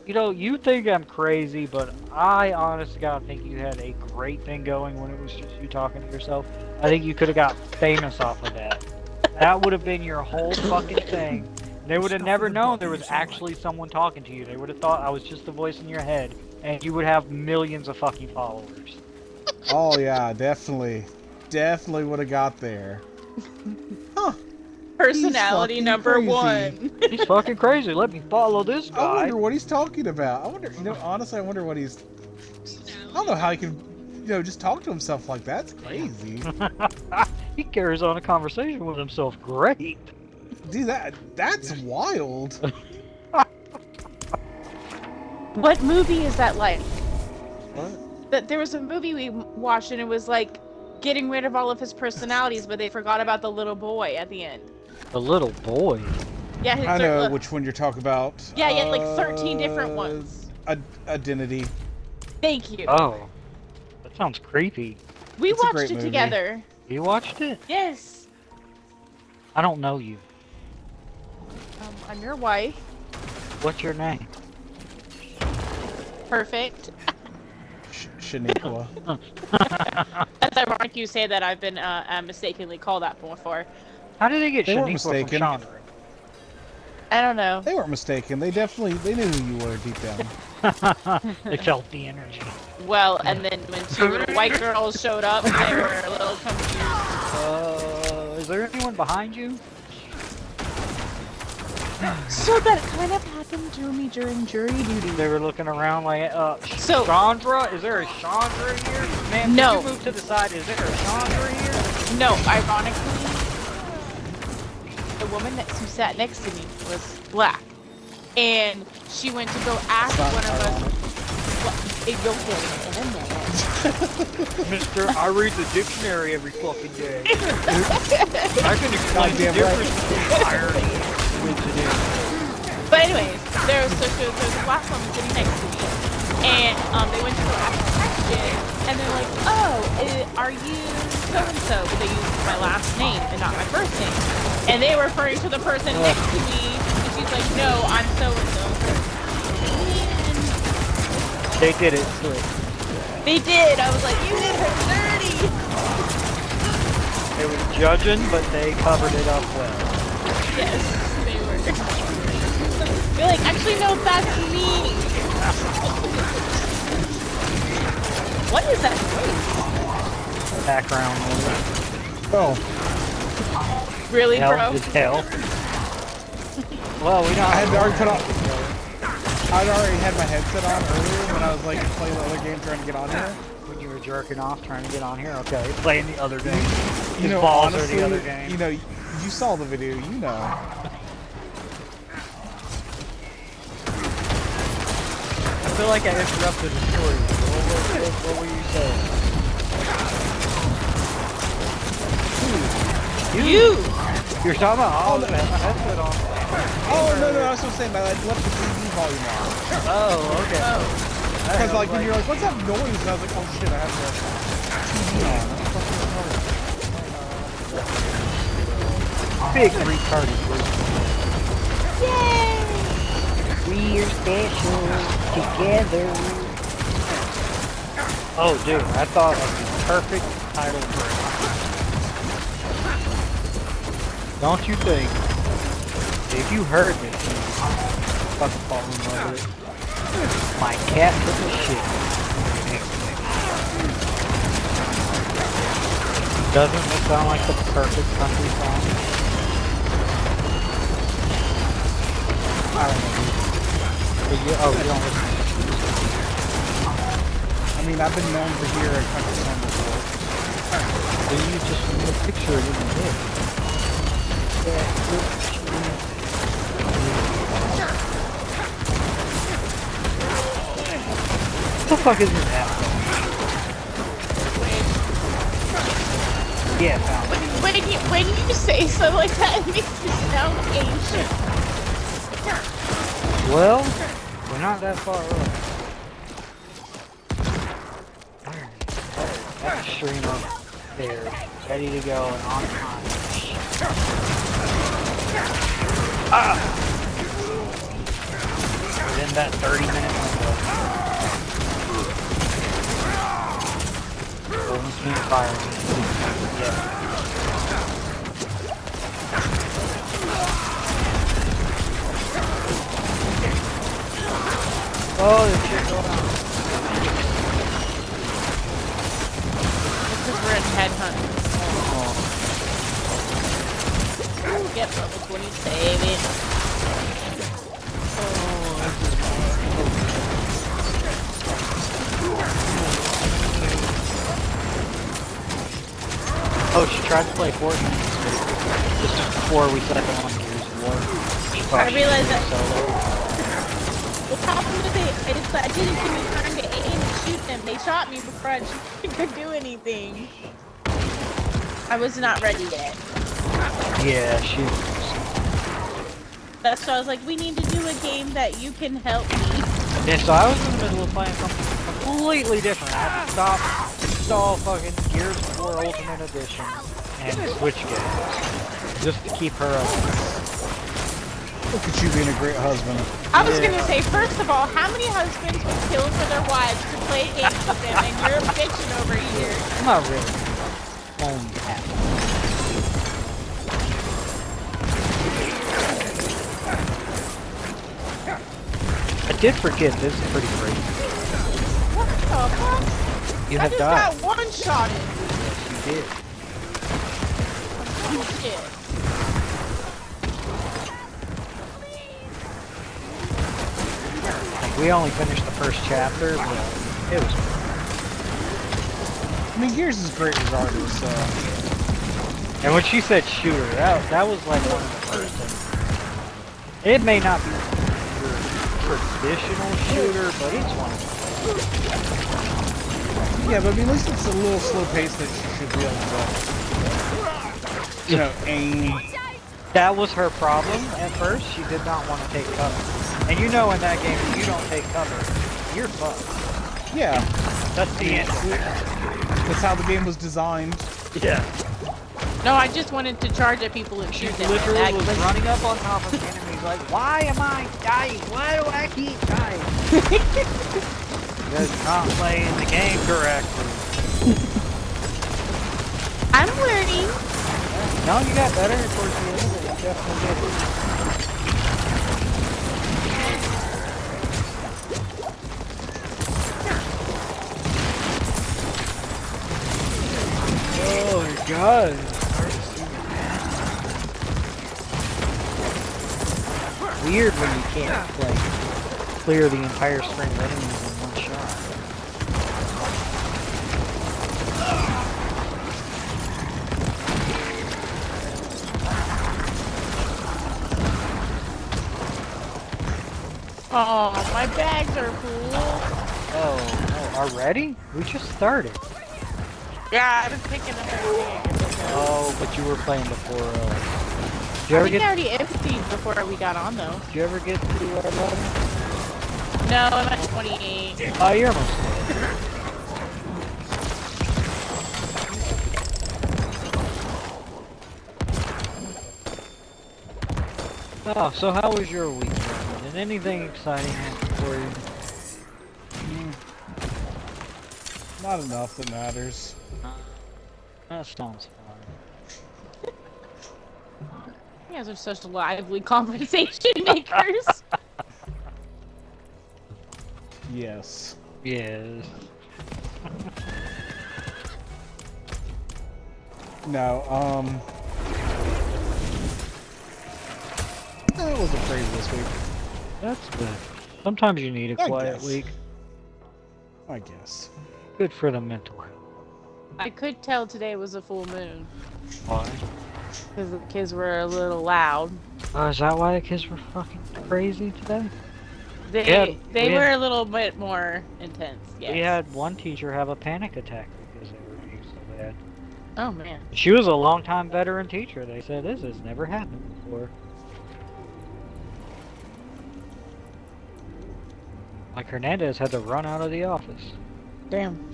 You know, you think I'm crazy, but I honestly God think you had a great thing going when it was just you talking to yourself. I think you could have got famous off of that. That would have been your whole fucking thing. They would have never known there was actually someone talking to you. They would have thought I was just a voice in your head, and you would have millions of fucking followers. Oh yeah, definitely. Definitely would have got there. Huh. He's Personality fucking number crazy. one. He's fucking crazy. Let me follow this I guy. wonder what he's talking about. I wonder, honestly, I wonder what he's... I don't know how he can, just talk to himself like that. It's crazy. He carries on a conversation with himself. Great. Dude, that's wild. What movie is that like? What? That there was a movie we watched and it was like getting rid of all of his personalities, but they forgot about the little boy at the end. The little boy. Yeah, his I know which one you're talking about. Yeah, he had like 13 different ones. Identity. Thank you. Oh, that sounds creepy. We It's a watched great it movie. together. You watched it? Yes. I don't know you. I'm your wife. What's your name? Perfect. Shaniqua. That's ironic you say that. I've been mistakenly called that before. How did they get They weren't Shaniqua from mistaken. Chandra? I don't know. They weren't mistaken. They knew who you were deep down. They felt the energy. Well, and then when two little white girls showed up, they were a little confused. Is there anyone behind you? So that kind of happened to me during jury duty. They were looking around like, So- Chandra? Is there a Chandra here? Man, No. Can you move to the side? Is there a Chandra here? No, ironically, the woman who sat next to me was black, and she went to go ask It's not one of us. ironic. You'll get it in a minute. Mister, I read the dictionary every fucking day. I can explain the Goddamn right. difference between irony and coincidence. But anyways, there was a black woman sitting next to me, and they went to go ask a question, and they're like, "Oh, are you so and so?" But they used my last name and not my first name, and they were referring to the person next to me, and she's like, "No, I'm so and so." They did it slick. They did. I was like, "You did her dirty." They were judging, but they covered it up well. Yes, they were. They're like, "Actually, no, that's me." What is that voice? Background noise. Oh, Really, Hell bro? is hell. Well, we don't. I had already put on. I'd already had my headset on earlier when I was like playing the other game trying to get on here. When you were jerking off trying to get on here, okay. Playing the other game. You His know, balls honestly, are the other game. you saw the video, you know. I feel like I interrupted the story. What were you saying? You're talking about I was have my headset on. Oh no, I was just saying, I left the TV volume on. Oh, okay. Because like when you're like, what's that noise? And I was like, oh shit, I have the TV on. Big retarded person. Yay! We're special together. Oh, dude, I thought of the perfect title for it. Don't you think? If you heard me, fucking fall in love with it. My cat took a shit. Doesn't it sound like the perfect country song? I don't know. But you don't listen. I mean, I've been known to hear a country song before. Then you just need a picture of it in your head. What the fuck is this asshole? Yeah, found it. When you say something like that, it makes you sound ancient. Well, we're not that far away. That stream up there, ready to go and on time. Ah! Then that 30-minute window. Only can't fire. Yeah. Oh, there's shit going on. Because we're in headhunt. Oh. Yep, level 20, save it. Oh, she tried to play Fortnite just before we set on Gears of War. I realized that. Solo. The problem with it is that I didn't give me time to aim and shoot them. They shot me before I could do anything. I was not ready yet. Yeah, she. That's why I was like, we need to do a game that you can help me. Yeah, so I was in the middle of playing something completely different. I had to stop, install fucking Gears of War Ultimate Edition, and switch games just to keep her up. Look at you being a great husband. I was gonna say, first of all, how many husbands would kill for their wives to play games with them, and you're bitching over here? Not really. Only half. I did forget, this is pretty crazy. What the fuck? You I have just died. got one shot in. Yes, you did. Oh, shit. Like, we only finished the first chapter, but it was. I mean, Gears is great regardless, so. And when she said shooter, that was like one of the first things. It may not be your traditional shooter, but it's one of them. Yeah, but I mean, at least it's a little slow pace that she should be able to, you know, aim. That was her problem at first. She did not want to take cover. And you know in that game, if you don't take cover, you're fucked. Yeah. That's the end. That's how the game was designed. Yeah. No, I just wanted to charge at people and She shoot them. literally That was running up on top of the enemies like, why am I dying? Why do I keep dying? Because not playing the game correctly. I'm learning. No, you got better towards the end of it. You definitely did. Oh my god. Weird when you can't like clear the entire string of enemies in one shot. Oh, my bags are full. Oh, already? We just started. Yeah, I was picking up everything. Oh, but you were playing before. Did you I ever think I get? already emptied before we got on, though. Did you ever get to 11? No, I'm at 28. Oh, you're almost there. Oh, so how was your week? Did anything exciting happen for you? Not enough that matters. That sounds fun. You guys are such lively conversation makers. Yes. Yes. No, it wasn't crazy this week. That's good. Sometimes you need a I quiet guess. week. I guess. Good for the mental health. I could tell today was a full moon. Why? Because the kids were a little loud. Oh, is that why the kids were fucking crazy today? They Yeah, they we were had- a little bit more intense, yes. We had one teacher have a panic attack because they were being so bad. Oh, man. She was a long-time veteran teacher. They said this has never happened before. Like Hernandez had to run out of the office. Damn.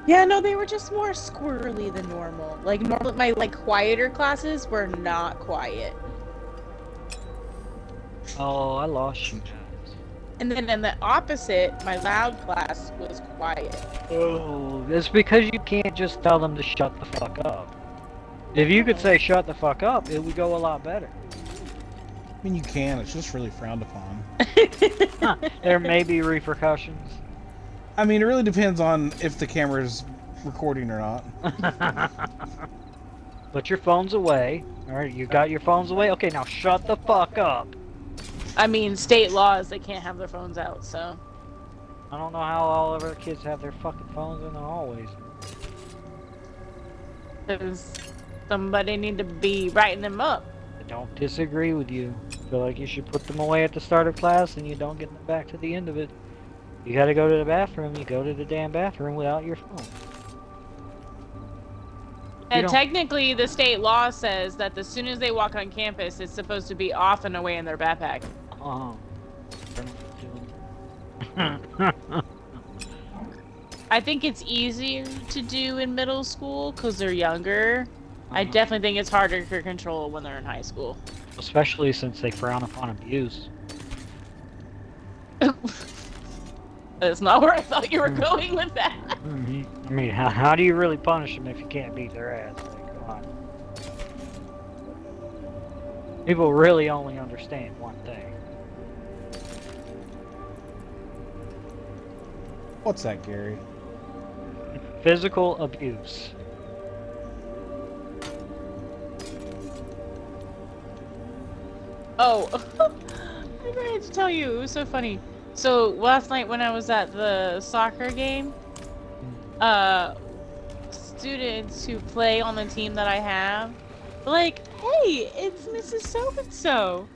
Yeah, no, they were just more squirrely than normal. Like, normal, my, like, quieter classes were not quiet. Oh, I lost you guys. And then in the opposite, my loud class was quiet. Oh, it's because you can't just tell them to shut the fuck up. If you could say shut the fuck up, it would go a lot better. I mean, you can. It's just really frowned upon. There may be repercussions. I mean, it really depends on if the camera's recording or not. Put your phones away. Alright, you got your phones away? Okay, now shut the fuck up. I mean, state laws, they can't have their phones out, so. I don't know how all of our kids have their fucking phones in the hallways. Because somebody need to be writing them up. I don't disagree with you. I feel like you should put them away at the start of class and you don't get them back to the end of it. You gotta go to the bathroom, you go to the damn bathroom without your phone. And technically, the state law says that as soon as they walk on campus, it's supposed to be off and away in their backpack. Oh. I think it's easier to do in middle school because they're younger. I definitely think it's harder to control when they're in high school. Especially since they frown upon abuse. That's not where I thought you were going with that. I mean, how do you really punish them if you can't beat their ass? Like, come on. People really only understand one thing. What's that, Gary? Physical abuse. Oh, I forgot to tell you. It was so funny. So last night when I was at the soccer game, students who play on the team that I have, were like, "Hey, it's Mrs. So-and-so,"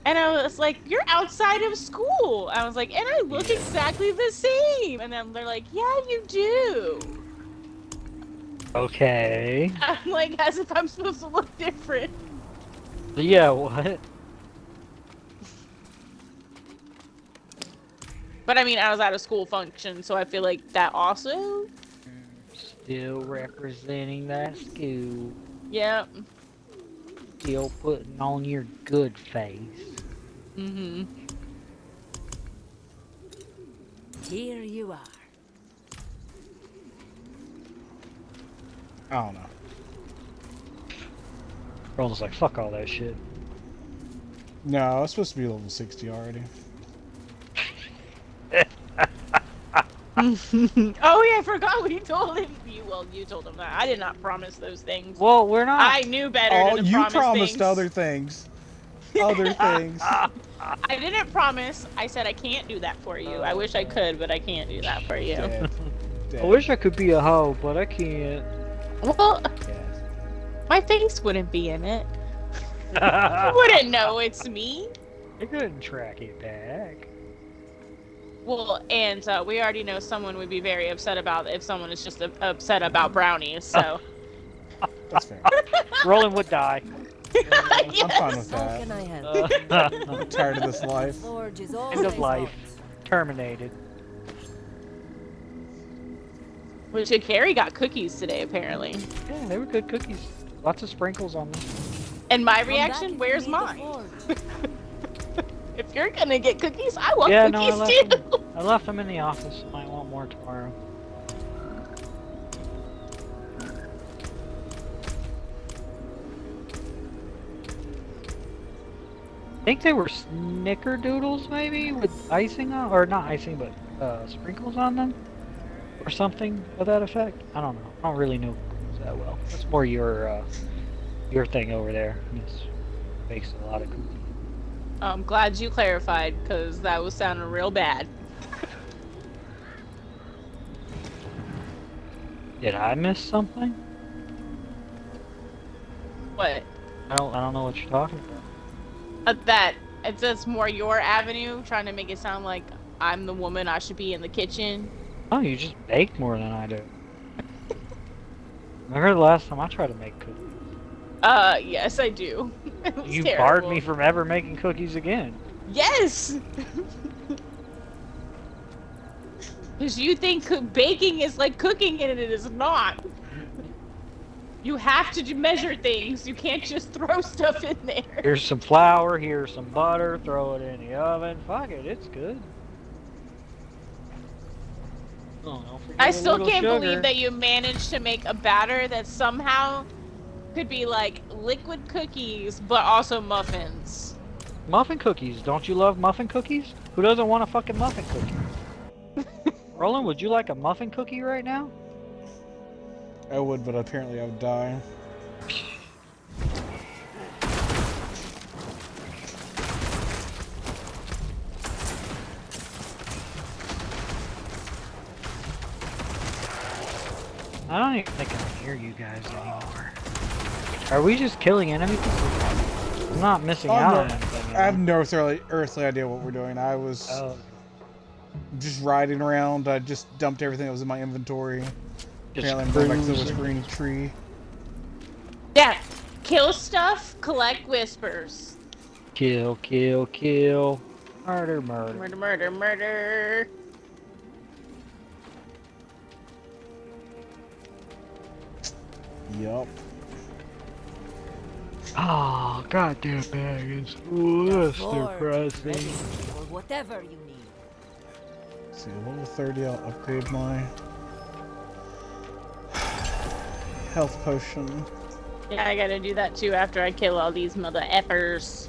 and I was like, "You're outside of school." I was like, "And I look exactly the same," and then they're like, "Yeah, you do." Okay. I'm like, as if I'm supposed to look different. Yeah, what? But I mean, I was at a school function, so I feel like that also. Still representing that school. Yep. Still putting on your good face. Mm-hmm. Here you are. I don't know. Roland's like, fuck all that shit. No, it's supposed to be level 60 already. Oh yeah, I forgot we told him. You told him that. I did not promise those things. Well, we're not. I knew better Oh, than to you promise promised things. other things. Other things. I didn't promise. I said I can't do that for you. I wish I could, but I can't do that for you. Dead. Dead. I wish I could be a hoe, but I can't. Well, Yes. my face wouldn't be in it. You wouldn't know it's me. I couldn't track it back. Well, and we already know someone would be very upset about if someone is just upset about brownies. So. That's fair. Roland would die. I'm fine with How that. can I help? I'm tired of this life. Forge is End always of life. on. Terminated. Which Carrie got cookies today, apparently. Yeah, they were good cookies. Lots of sprinkles on them. And my Come back reaction, if where's you need the mine? forge. If you're gonna get cookies, I want Yeah, no, cookies too. I left them in the office. Might want more tomorrow. I think they were snickerdoodles, maybe, with icing on, or not icing, but sprinkles on them, or something of that effect. I don't know. I don't really know cookies that well. That's more your thing over there. Miss makes a lot of cookies. I'm glad you clarified, because that was sounding real bad. Did I miss something? What? I don't know what you're talking about. That it's just more your avenue, trying to make it sound like I'm the woman, I should be in the kitchen. Oh, you just bake more than I do. Remember the last time I tried to make cookies? Yes, I do. It was You terrible. barred me from ever making cookies again. Yes! Because you think baking is like cooking and it is not. You have to measure things. You can't just throw stuff in there. Here's some flour, here's some butter, throw it in the oven. Fuck it, it's good. Oh, don't forget I a still little can't sugar. believe that you managed to make a batter that somehow could be like liquid cookies, but also muffins. Muffin cookies. Don't you love muffin cookies? Who doesn't want a fucking muffin cookie? Roland, would you like a muffin cookie right now? I would, but apparently I would die. I don't even think I can hear you guys anymore. Are we just killing enemies? I'm not missing out on anything. I have no earthly idea what we're doing. I was just riding around. I just dumped everything that was in my inventory. Apparently I'm going back to the whispering tree. Yeah, kill stuff, collect whispers. Kill, kill, kill. Murder, murder. Murder, murder, murder. Yup. Oh, goddamn baggies. Ooh, that's Bored, ready depressing. for whatever you need. Let's see, level 30, I'll upgrade my health potion. Yeah, I gotta do that too after I kill all these mother effers.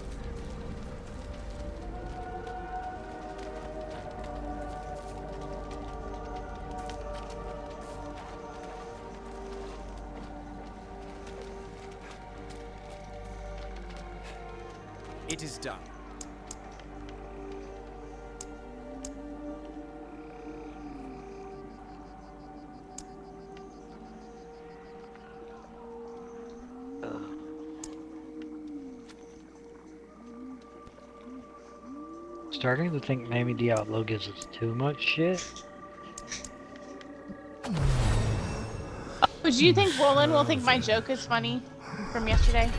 It is done. Starting to think maybe Diablo gives us too much shit. Do you think Roland will think my joke is funny from yesterday?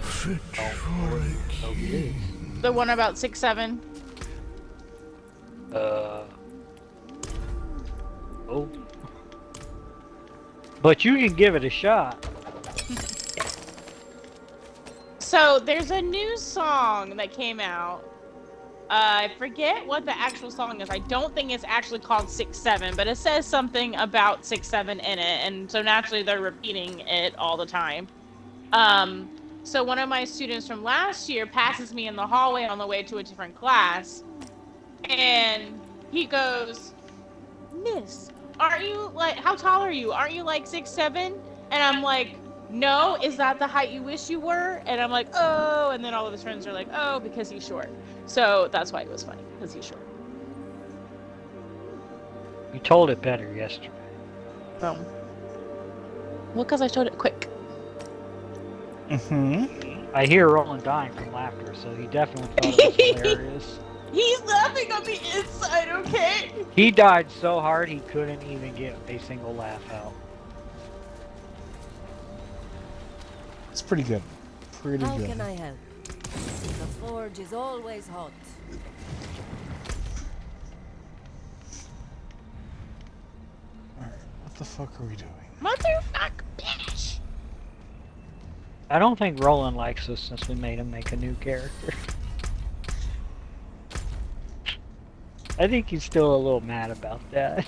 The one about 6'7"? Oh. But you can give it a shot. So there's a new song that came out. I forget what the actual song is. I don't think it's actually called 6'7", but it says something about 6'7" in it, and so naturally they're repeating it all the time. So one of my students from last year passes me in the hallway on the way to a different class, and he goes, "Miss, aren't you like, how tall are you? Aren't you like 6'7"?" And I'm like, "No, is that the height you wish you were?" And I'm like, "Oh," and then all of his friends are like, "Oh, because he's short." So that's why it was funny, because he's short. You told it better yesterday. Well, because I showed it quick. I hear Roland dying from laughter, so he definitely thought it was hilarious. He's laughing on the inside, okay? He died so hard he couldn't even get a single laugh out. It's pretty good. Pretty How good. can I help? The forge is always hot. Alright, what the fuck are we doing? Motherfucker, bitch! I don't think Roland likes us since we made him make a new character. I think he's still a little mad about that.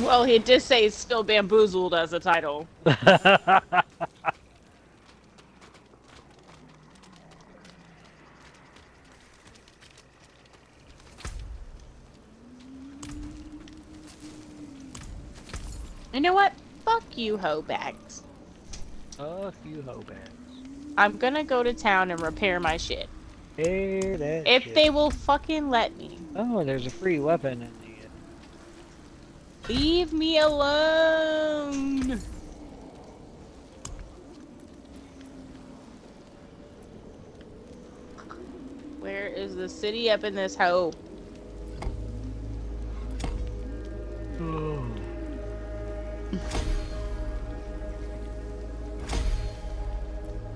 Well, he did say it's still Bamboozled as a title. You know what? Fuck you, hoe bags. Fuck you, hobags. I'm gonna go to town and repair my shit. Hear that If shit. they will fucking let me. Oh, there's a free weapon in the... Leave me alone! Where is the city up in this hoe?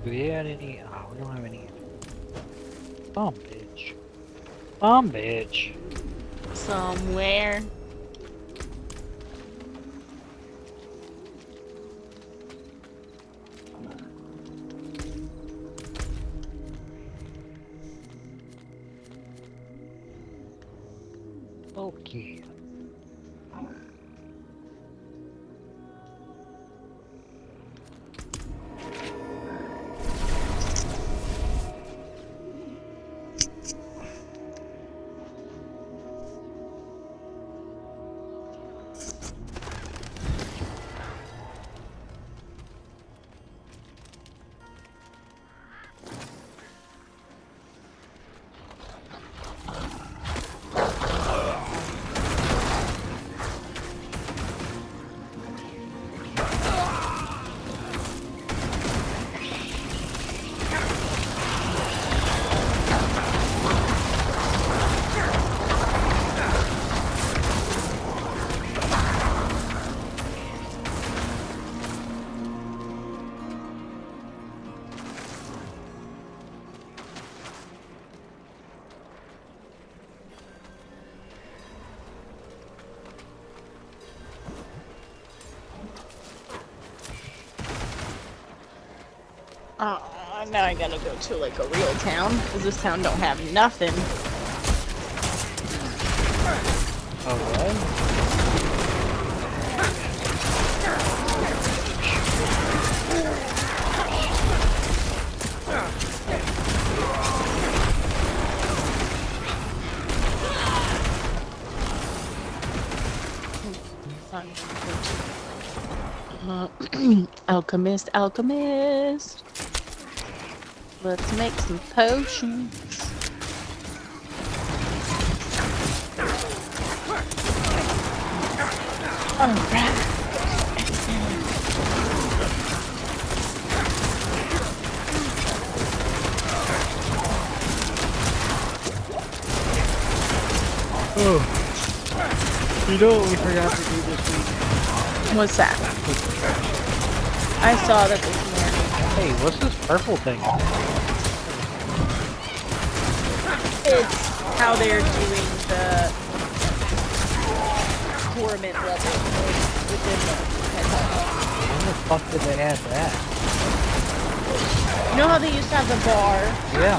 Do we have any... Oh, we don't have any... bitch. Bitch. Somewhere. Okay. Now I gotta go to like a real town, because this town don't have nothing. Okay. Alchemist, alchemist. Let's make some potions. Alright. Oh. You know what we forgot to do this week? What's that? I saw that this morning. Hey, what's this purple thing? It's how they're doing the torment level within the headset. When the fuck did they add that? You know how they used to have the bar? Yeah.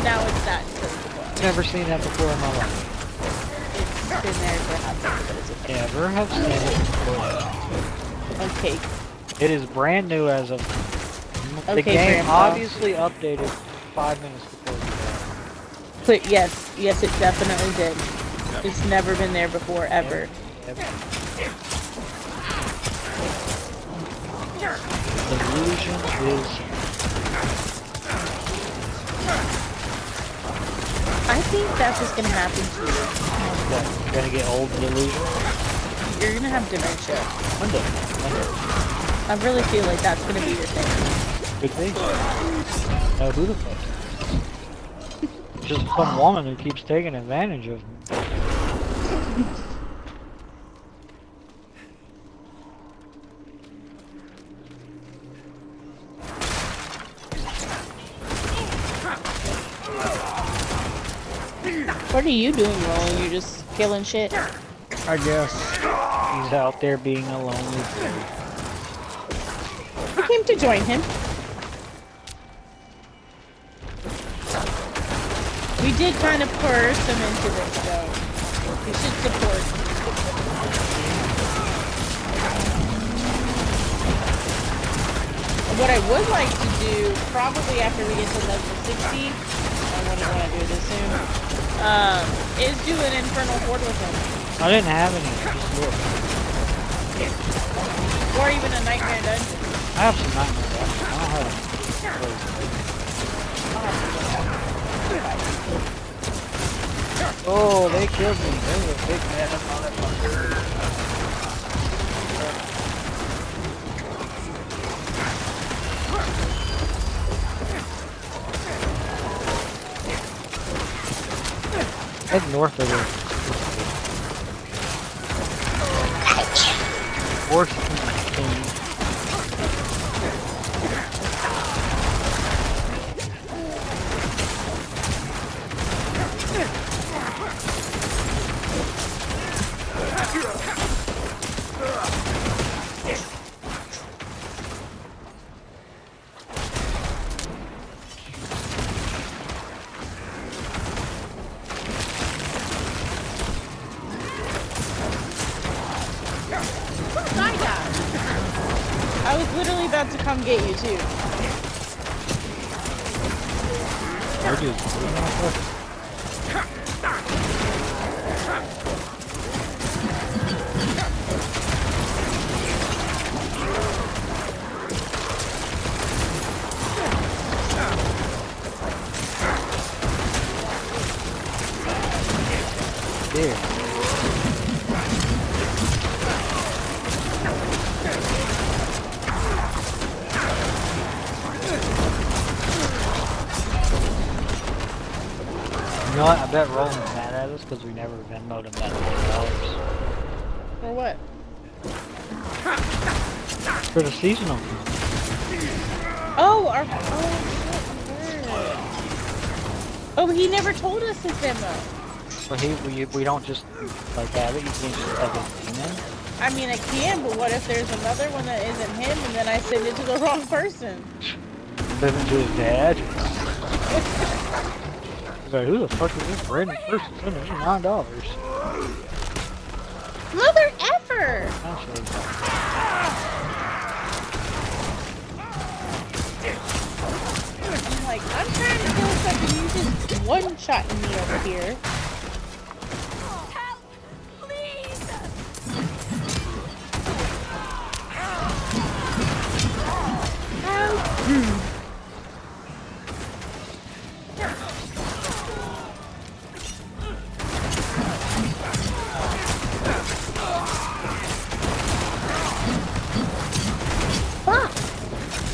Now it's that instead of the bar. Never seen that before in my life. It's been there for half second, but it's okay. Never have seen it before. Okay. It is brand new as of the Okay, game. Grandpa. Obviously updated 5 minutes before the But yes, it definitely did. It's never been there before, ever. Illusion is. I think that's what's gonna happen to you. What? You're gonna get old delusion? You're gonna have dementia. One day. I really feel like that's gonna be your thing. Could be. No, who the fuck? Just some woman who keeps taking advantage of me. What are you doing, Roland? You're just killing shit? I guess. He's out there being a lonely bird. I came to join him. We did kind of coerce him into this, though. We should support. What I would like to do, probably after we get to level 60, I wouldn't want to do this soon, is do an Infernal Horde with him. I didn't have any. Just look. Or even a Nightmare Dungeon. I have some nightmares. I don't have any. Oh, they killed me. They were big mad motherfuckers. Head north of it. Horse thing. I was literally about to come get you too. I do. There. You know what? I bet Roland's mad at us because we never Venmoed him that $10. For what? For the seasonal. Oh, our. Oh, he never told us his demo. So we don't just like have it. You can't just have it email. I mean, I can, but what if there's another one that isn't him, and then I send it to the wrong person? Said it to his dad. He's like, who the fuck is this random person sending me $9? Mother effer! Actually, I'm like, I'm trying to kill something, you just one-shotting me over here. Help! Please! Fuck!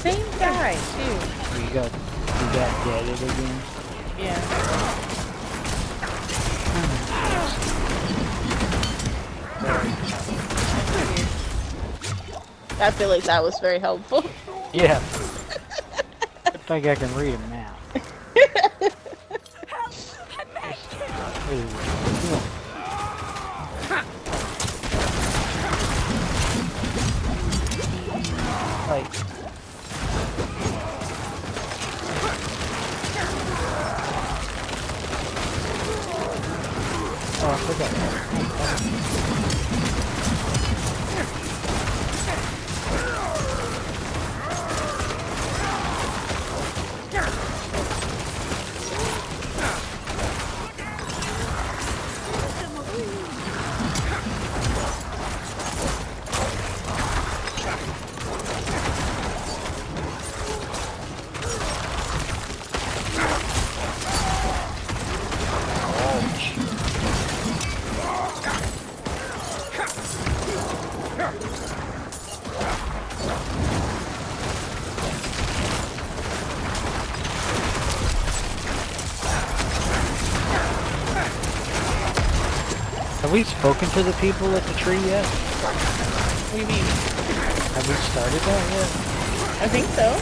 Same guy, too. you got deaded again. Yeah. I feel like that was very helpful. Yeah. I think I can read him now. Like, oh, I forgot. Have we spoken to the people at the tree yet? What do you mean? Have we started that yet? I think so.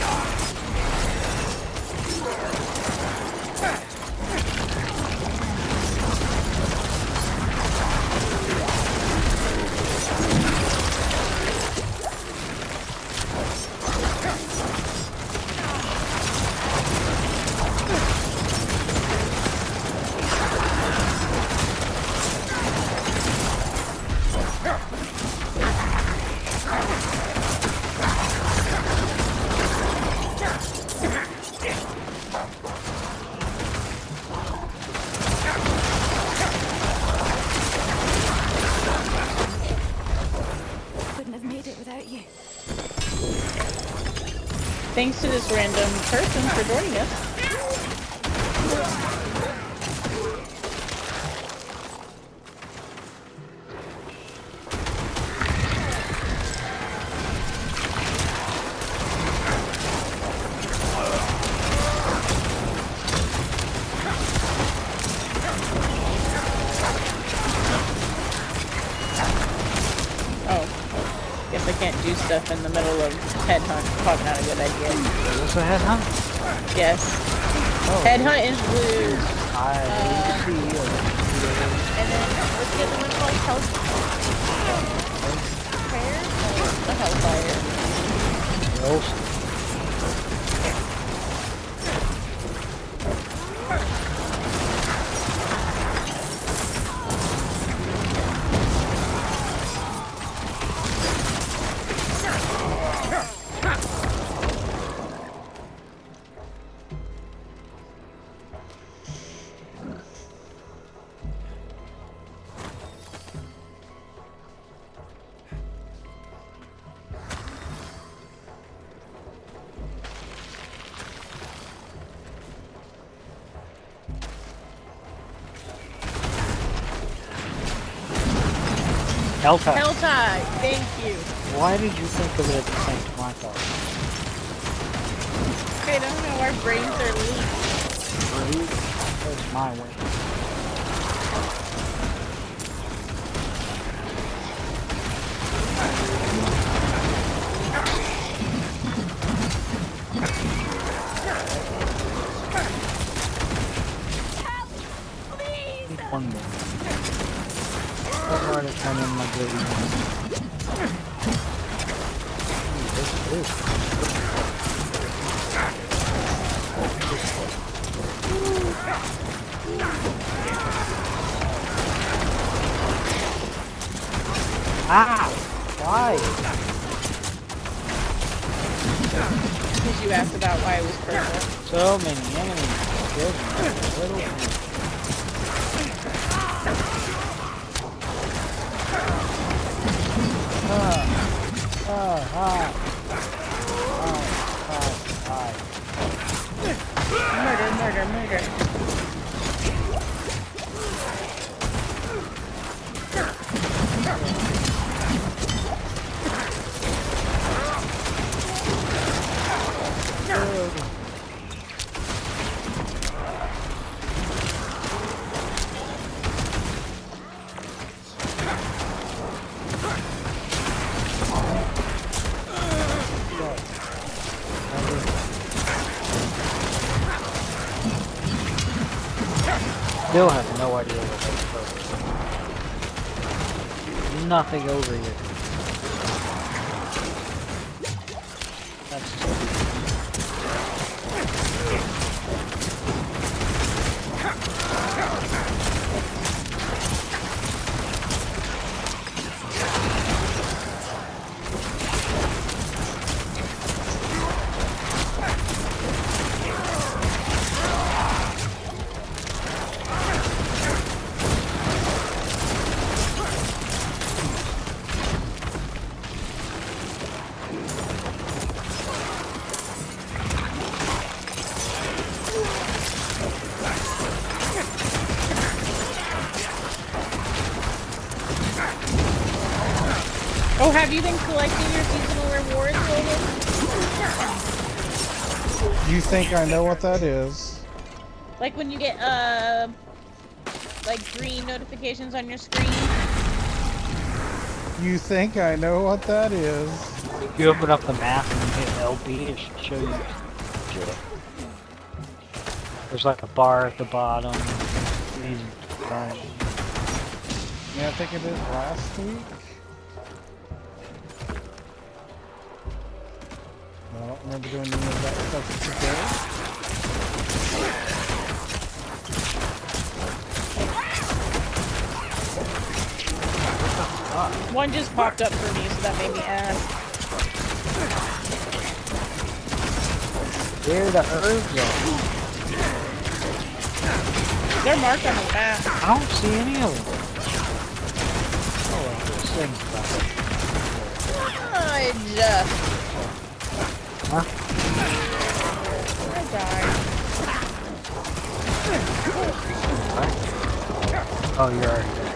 Couldn't have made it without you. Thanks to this random person for joining us. Oh, guess I can't do stuff in the middle of headhunt. Probably not a good idea. Is this a headhunt? Yes. Oh, Headhunt is blue. I see. And then what's the other one called? Hellfire? No, a Hellfire. Well, Helltide. Helltide, thank you. Why did you think of it at the same time I thought? I don't know, our brains are leaked. That's my way. One more. I've already come in my baby. This is. Ah! Why? Because you asked about why it was purple. So many enemies. Little Murder. Still have no idea what that's for. Nothing over here. That's Oh, have you been collecting your seasonal rewards, Logan? You think I know what that is? Like when you get, like green notifications on your screen? You think I know what that is? if you open up the map and you hit LB, it should show you shit. There's like a bar at the bottom. Yeah, I think it is last week. I don't remember doing any of that stuff today. One just popped up for me, so that made me ask. Where the herbs are? They're marked on the map. I don't see any of them. Oh, well, this thing's about it. Fudge. Huh? I died. Oh, you're already there.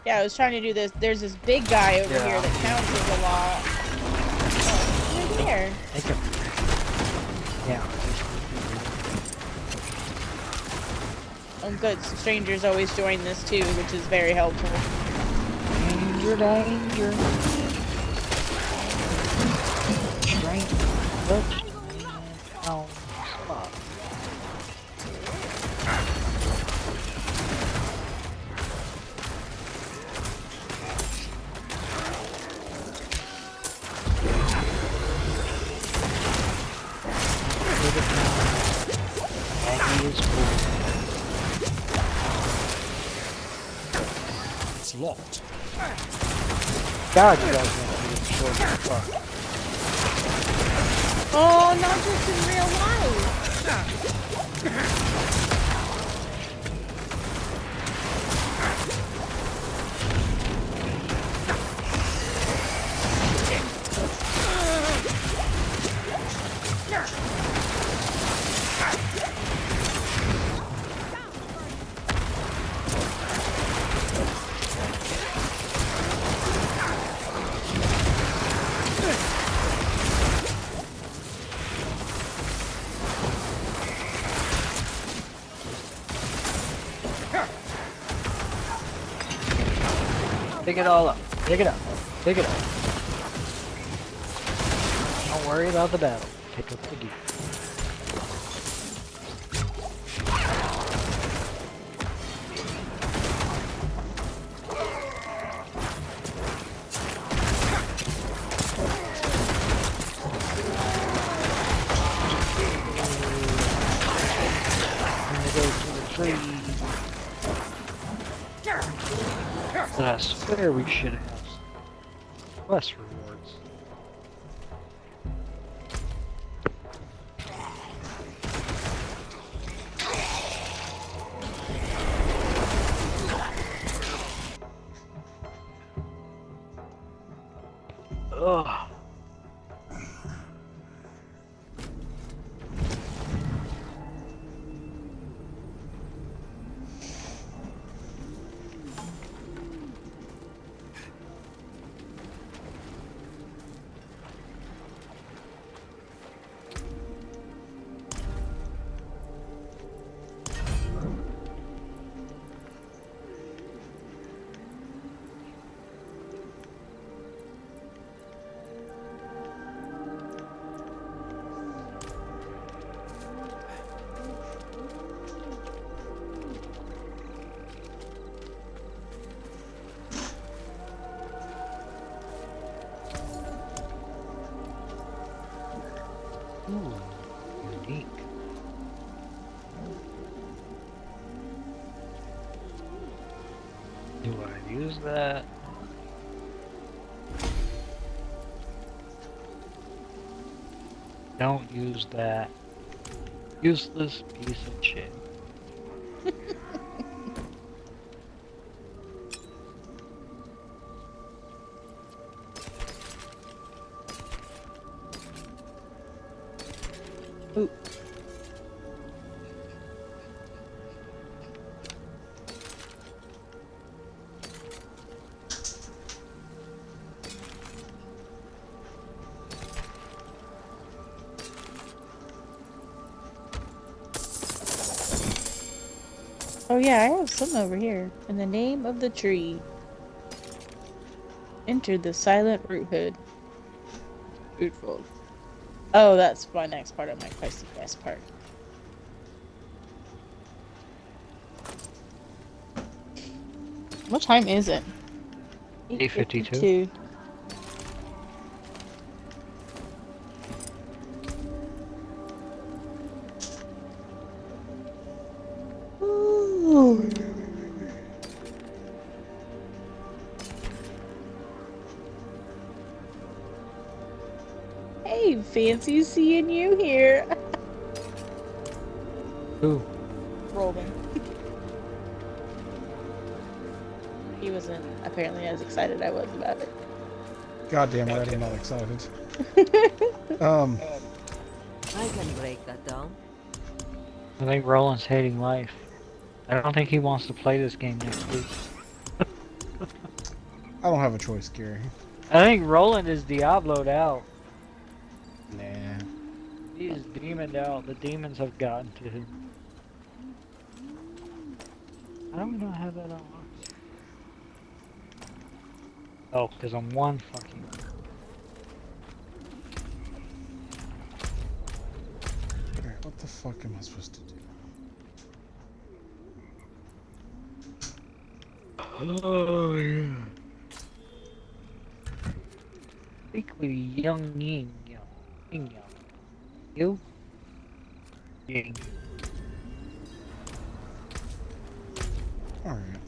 Yeah, I was trying to do this. There's this big guy over Yeah. here that counts as a lot. Oh, right there. Take him. Yeah. Oh, good. Strangers always join this too, which is very helpful. Danger, danger. Strength. Touch. Oh, spot. Aggie is cool. It's locked. God, you guys want to be short as fuck. Oh, not just in real life. Pick it all up. Pick it up. Pick it up. Don't worry about the battle. Pick up the gear. tree. But I swear we should have some quest rewards. Ugh. Ooh, unique. Do I use that? Don't use that. Useless piece of shit. Ooh. Oh yeah, I have some over here. In the name of the tree. Enter the silent root hood. Fruitful. Oh, that's my next part of my quest part. What time is it? 8:52. Ooh. Hey, fancy seeing you here. Ooh. Rolling. He wasn't apparently as excited I was about it. Goddamn right, I'm not excited. I can break that down. I think Roland's hating life. I don't think he wants to play this game next week. I don't have a choice, Gary. I think Roland is Diablo'd out. Nah. He is demoned out. The demons have gotten to him. I don't know how that unlocks. Oh, because I'm one fucking... Alright, what the fuck am I supposed to do? Oh, yeah. Speak with young yin yang. Yin yang. You? Yin. Alright.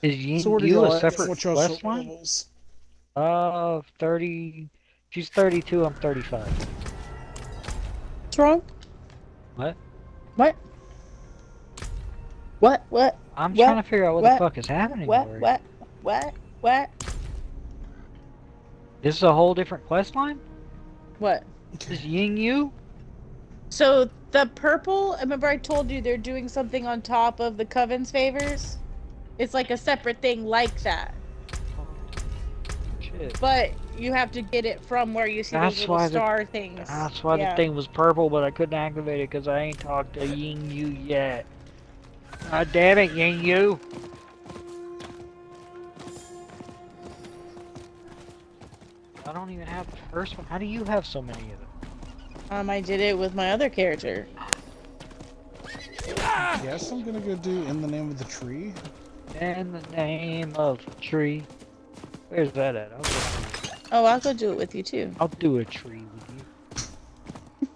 Is yin So where do you y'all a at? separate What's y'all's quest line? levels? 30. She's 32, I'm 35. What's wrong? What? What? What? I'm What? trying to figure out what the fuck is happening. Lori. What? This is a whole different quest line? What? Is Ying you? So the purple, remember I told you they're doing something on top of the Coven's favors? It's like a separate thing like that. Shit. But you have to get it from where you see those little star things. That's why the thing was purple, but I couldn't activate it because I ain't talked to Ying Yu yet. God damn it, Ying Yu! I don't even have the first one. How do you have so many of them? I did it with my other character. Yes, I'm gonna go do In the Name of the Tree. In the name of the tree. Where's that at? Oh, I'll go do it with you too. I'll do a tree with you.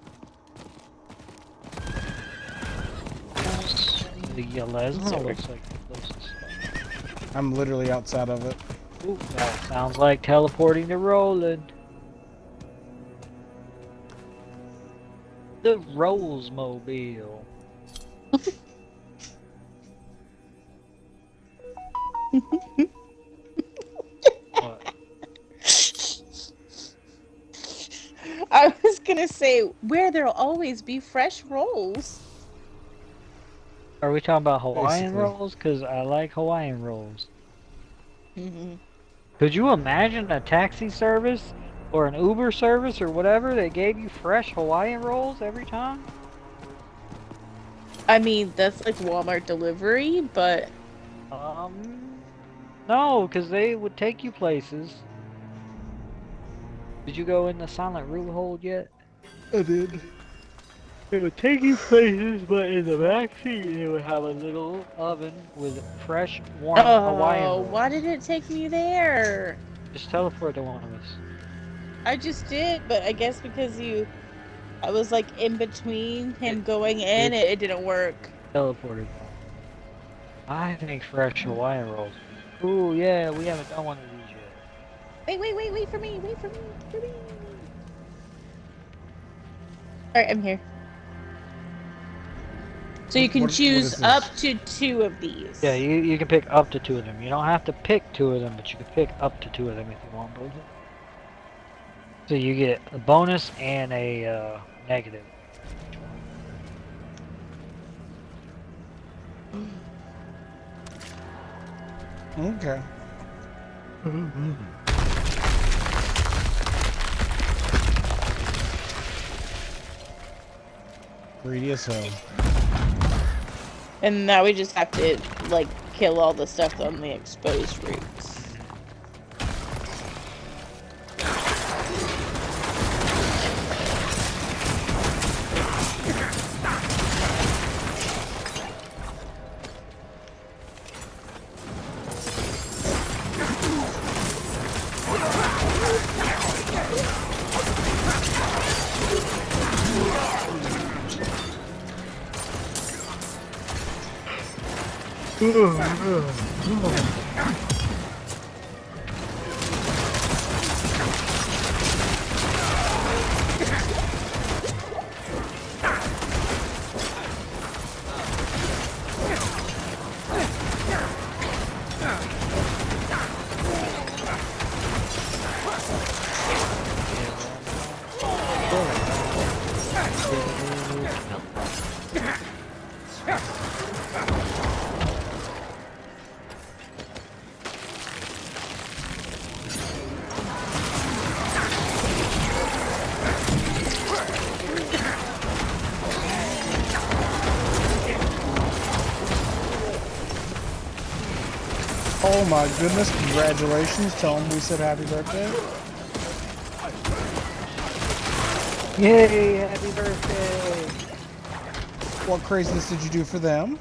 The Yelesma looks like the closest spot. I'm literally outside of it. Ooh, that sounds like teleporting to Roland. The Rolls-mobile. What? I was gonna say where there'll always be fresh rolls. Are we talking about Hawaiian Basically. rolls? Because I like Hawaiian rolls. Mm-hmm. Could you imagine a taxi service or an Uber service or whatever that gave you fresh Hawaiian rolls every time? I mean, that's like Walmart delivery, but No, because they would take you places. Did you go in the silent root hold yet? I did. It would take you places, but in the back seat, it would have a little oven with fresh, warm Hawaiian oh, rolls. why did it take me there? Just teleport to one of us. I just did, but I guess because I was like in between him going in, it didn't work. Teleported. I think fresh Hawaiian rolls. Ooh, yeah, we haven't done one of these yet. Wait for me, wait for me. Alright, I'm here. So you can What is choose this? up to 2 of these. Yeah, you can pick up to 2 of them. You don't have to pick 2 of them, but you can pick up to 2 of them if you want both. So you get a bonus and a negative. Okay. Greedy as hell. And now we just have to, like, kill all the stuff on the exposed routes. Oh my goodness, congratulations. Tell them we said happy birthday. Yay, happy birthday! What craziness did you do for them?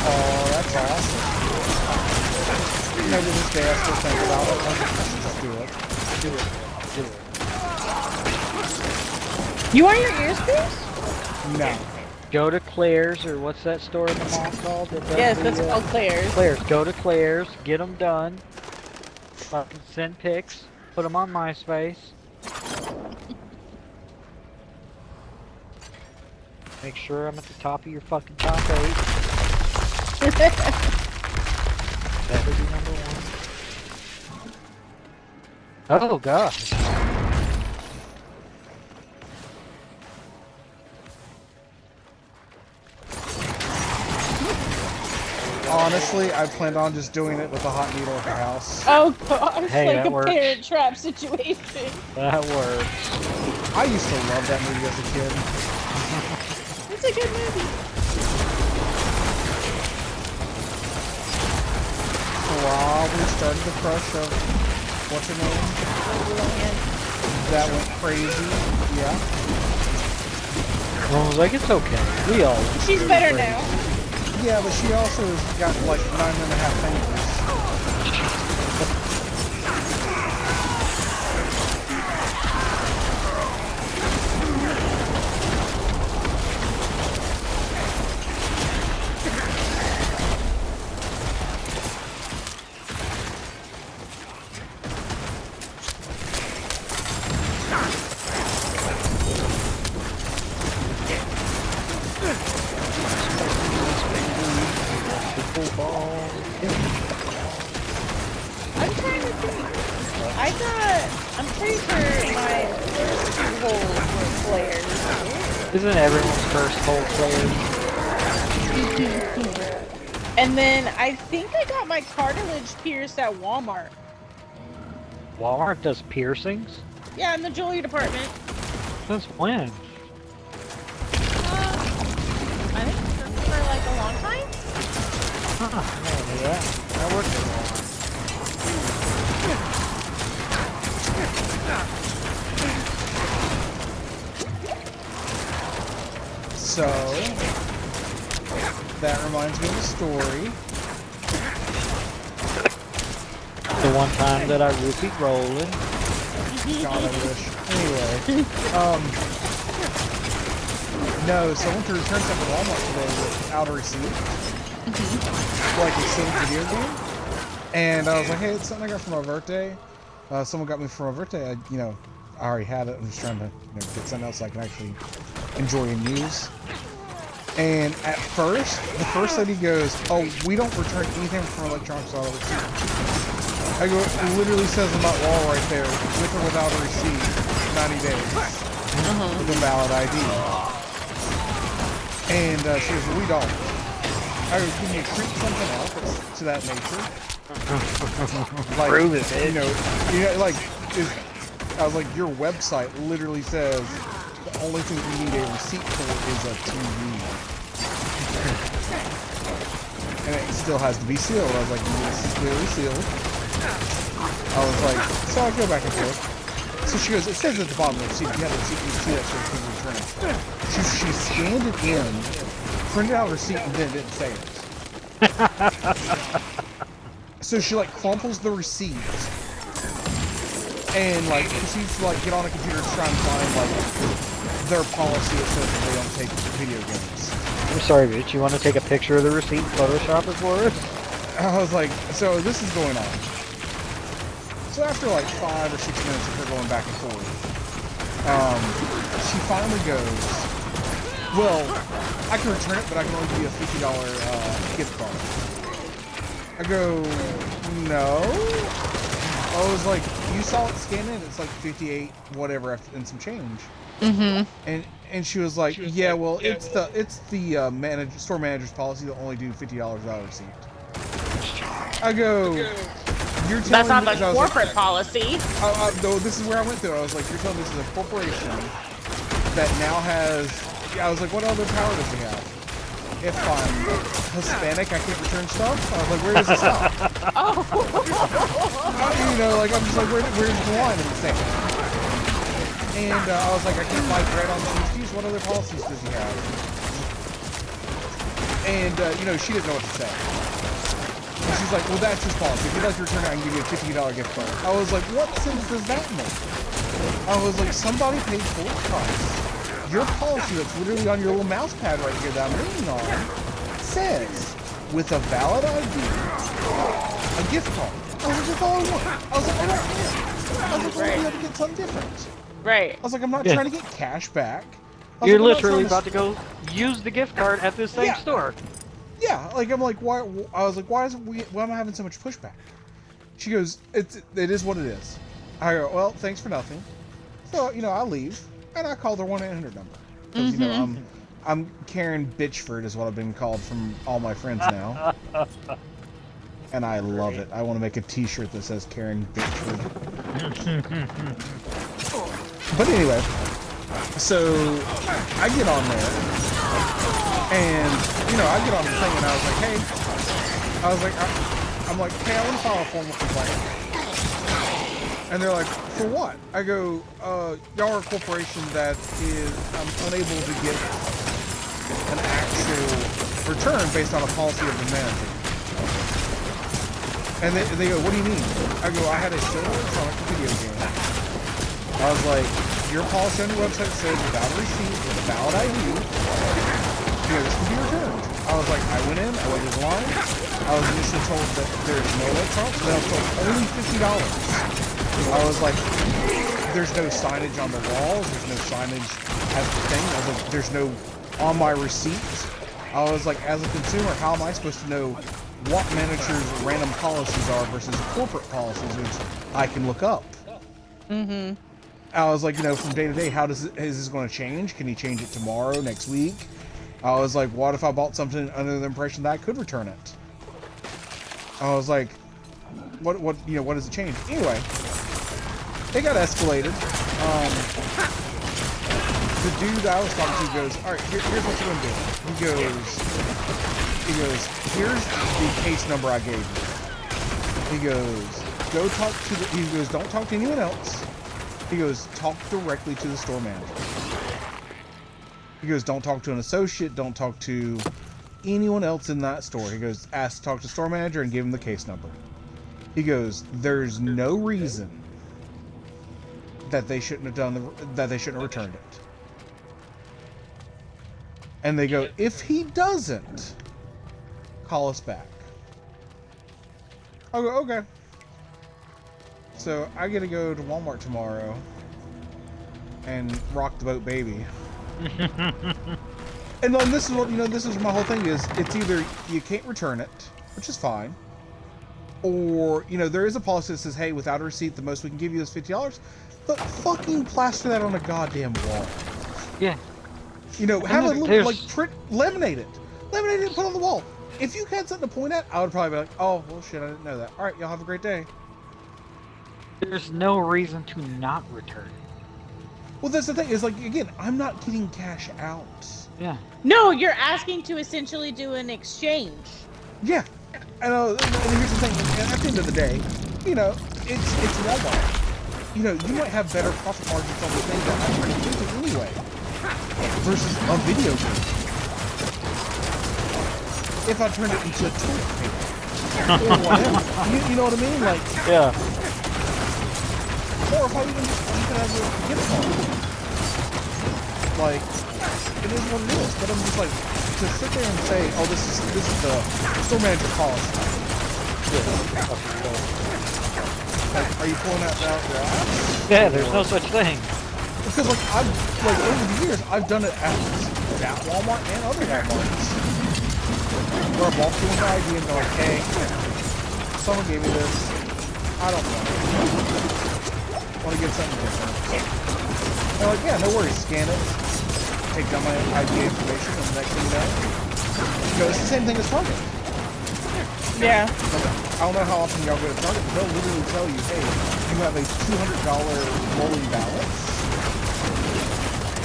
Oh, that's awesome. Maybe this day I still think about it. Just do it. Do it. Do it. You want your ears pierced? No. Go to Claire's, or what's that store in the mall called? That does Yes, the, that's called Claire's. Claire's. Go to Claire's, get them done. Fucking send pics, put them on MySpace. Make sure I'm at the top of your fucking top 8. That would be number 1. Oh gosh. Honestly, I planned on just doing it with a hot needle at the house. Oh gosh, Hey, like that a works. parent trap situation. That works. I used to love that movie as a kid. It's a good movie. Probably started the crush of what's her name? That went crazy. Yeah. I was like, it's okay. We all. She's better now. Yeah, but she also has got like 9.5 fingers. I'm trying to think. I'm pretty sure my first 2 holes were flares. Isn't everyone's first whole player? And then I think I got my cartilage pierced at Walmart. Walmart does piercings? Yeah, in the jewelry department. Since when? I think for like a long time. Huh, I never knew that. I worked at Walmart. So, that reminds me of a story. The one time that I roofied Roland. God, I wish. Anyway, no, so I went to return something at Walmart today without a receipt. Like a sealed video game. And I was like, hey, it's something I got for my birthday. Someone got me for my birthday. I already had it. I'm just trying to get something else I can actually enjoy and use. And at first, the first lady goes, oh, we don't return anything from electronics without a receipt. I go, it literally says on that wall right there, with or without a receipt, 90 days. With a valid ID. And she goes, we don't. I go, can you print something else to that nature? Like, Prove it, bitch. I was like, your website literally says the only thing you need a receipt for is a TV. And it still has to be sealed. I was like, this is clearly sealed. I was like, so I go back and forth. So she goes, it says at the bottom of the receipt, if you have a receipt, you can see that so it's return. She scanned it in, printed out a receipt, and then didn't say it. So she like crumples the receipt and like proceeds to like get on a computer to try and find like their policy that says that they don't take video games. I'm sorry, bitch. You want to take a picture of the receipt and Photoshop it for us? I was like, so this is going on. So after like 5 or 6 minutes of her going back and forth, she finally goes, well, I can return it, but I can only give you a $50 gift card. I go, no. I was like, you saw it scan in, it's like 58 whatever and some change. And she was like, yeah, well, it's the store manager's policy to only do $50 without a receipt. I go, you're telling That's not me, the corporate policy. No, this is where I went through. I was like, you're telling me this is a corporation that now has. I was like, what other power does he have? If I'm Hispanic, I can't return stuff. I was like, where does it stop? I'm just like, where's the line in the sand? And I was like, I can't buy bread on Tuesdays. What other policies does he have? And she didn't know what to say. And she's like, well, that's his policy. If you'd like to return it, I can give you a $50 gift card. I was like, what sense does that make? I was like, somebody paid full price. Your policy that's literally on your little mouse pad right here that I'm reading on says, with a valid ID, a gift card. I was like, that's all I want. I was like, I don't care. I was like, well, we have to get something different. Right. I was like, I'm not trying to get cash back. You're literally about to go use the gift card at this same Yeah. store. Yeah, like I'm like, why? I was like, why am I having so much pushback? She goes, it is what it is. I go, well, thanks for nothing. So I leave and I called her 1-800 number because I'm Karen Bitchford is what I've been called from all my friends now, and I love it. I want to make a T-shirt that says Karen Bitchford. But anyway, so I get on there. And, I get on the thing and I was like, hey, I'm like, hey, I want to file a formal complaint. And they're like, for what? I go, y'all are a corporation that is unable to get an actual return based on a policy of the manager. And they go, what do you mean? I go, I had a silver electronic video game. I was like, your policy on your website says without a receipt, with a valid ID, this can be returned. I was like, I went in, I waited in line. I was initially told that there's no electronics, and I was told only $50. I was like, there's no signage on the walls, there's no signage as the thing, I was like, there's no on my receipt. I was like, as a consumer, how am I supposed to know what managers' random policies are versus corporate policies, which I can look up? Mm-hmm. I was like, from day to day, is this going to change? Can you change it tomorrow, next week? I was like, what if I bought something under the impression that I could return it? I was like, what does it change? Anyway, it got escalated. The dude I was talking to goes, all right, here's what you're gonna do. He goes, here's the case number I gave you. He goes, don't talk to anyone else. He goes, talk directly to the store manager. He goes, don't talk to an associate, don't talk to anyone else in that store. He goes, ask to talk to the store manager and give him the case number. He goes, there's no reason that they shouldn't have returned it. And they go, if he doesn't, call us back. I'll go, okay. So I get to go to Walmart tomorrow and rock the boat, baby. And then this is my whole thing is, it's either you can't return it, which is fine, or there is a policy that says, hey, without a receipt, the most we can give you is $50. But fucking plaster that on a goddamn wall. Yeah. Have a little print, laminate it and put it on the wall. If you had something to point at, I would probably be like, oh well, shit, I didn't know that. All right, y'all have a great day. There's no reason to not return. Well, that's the thing. Is like, again, I'm not getting cash out. Yeah. No, you're asking to essentially do an exchange. Yeah. And here's the thing. At the end of the day, it's Walmart. You might have better profit margins on the thing that I'm trying to do anyway, versus a video game. If I turned it into a toilet paper or whatever, you know what I mean? Like, yeah. Or if I even have a gift card. Like, it is what it is. But I'm just like, to sit there and say, oh, this is the store manager policy. Like, are you pulling that out your ass? Yeah, there's no such thing. Because over the years, I've done it at that Walmart and other Walmarts. Where I've walked through with my ID and they're like, hey, someone gave me this. I don't know. Want to get something different. They're like, yeah, no worries, scan it, take down my ID information, and the next thing you know, it's the same thing as Target. Yeah. I don't know how often y'all go to Target, but they'll literally tell you, hey, you have a $200 rolling balance